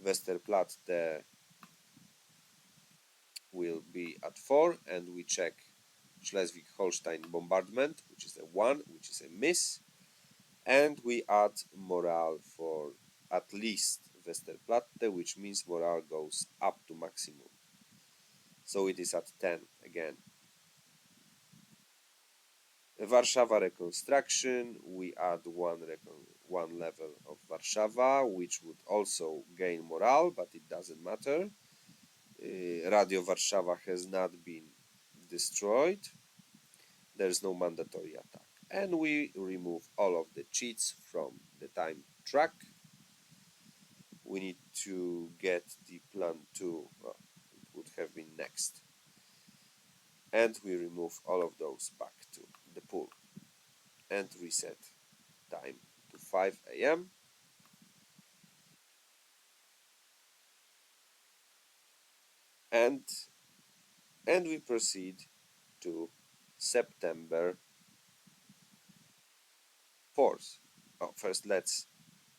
Westerplatte will be at 4, and we check Schleswig-Holstein bombardment, which is a 1, which is a miss. And we add morale for at least Westerplatte, which means morale goes up to maximum. So it is at 10 again. Warszawa reconstruction, we add one level of Warszawa, which would also gain morale, but it doesn't matter. Radio Warszawa has not been destroyed. There's no mandatory attack. And we remove all of the cheats from the time track. We need to get the plan 2, well, it would have been next. And we remove all of those back to the pool and reset time to 5 a.m. and we proceed to September 4th. Oh, first let's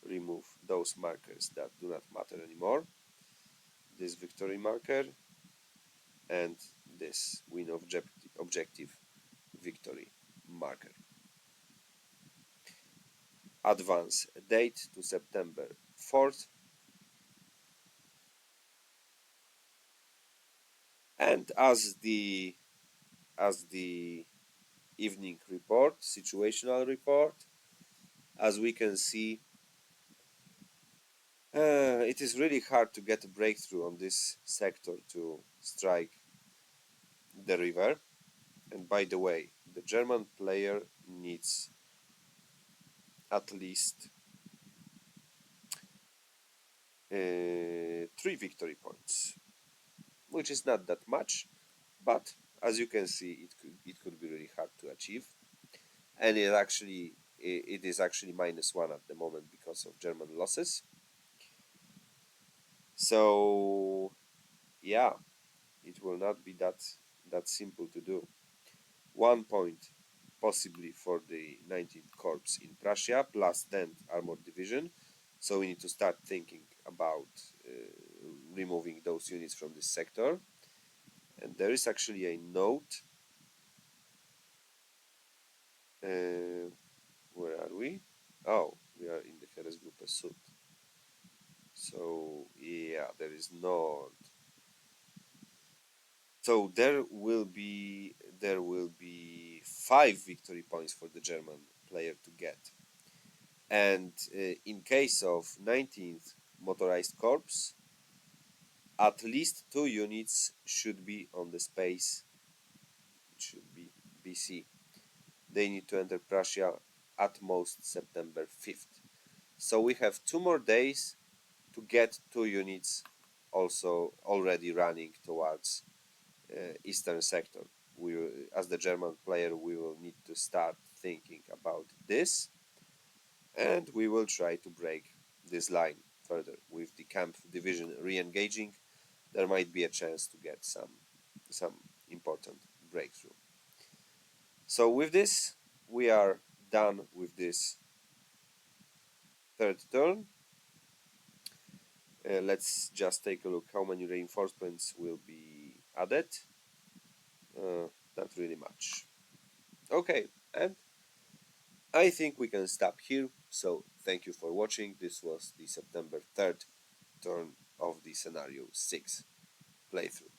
remove those markers that do not matter anymore. This victory marker and this win objective victory marker. Advance date to September 4th. And as the evening report, situational report, as we can see, it is really hard to get a breakthrough on this sector to strike the river. And by the way, the German player needs at least 3 victory points, which is not that much, but as you can see, it could be really hard to achieve. And it is actually -1 at the moment because of German losses. So yeah, it will not be that simple to do. 1 point possibly for the 19th Corps in Prussia plus 10th Armored Division. So we need to start thinking about removing those units from this sector. And there is actually a note. Where are we? Oh, we are in the Heeresgruppe Süd. So yeah, there is Nord. So there will be 5 victory points for the German player to get. And in case of 19th Motorized Corps, at least 2 units should be on the space. It should be BC. They need to enter Prussia at most September 5th. So we have 2 more days to get 2 units also already running towards eastern sector. As the German player, we will need to start thinking about this. and we will try to break this line further. With the camp division re-engaging, there might be a chance to get some important breakthrough. So with this, we are done with this third turn. Let's just take a look how many reinforcements will be added. Not really much. Okay, and I think we can stop here. So thank you for watching. This was the September 3rd turn of the scenario 6 playthrough.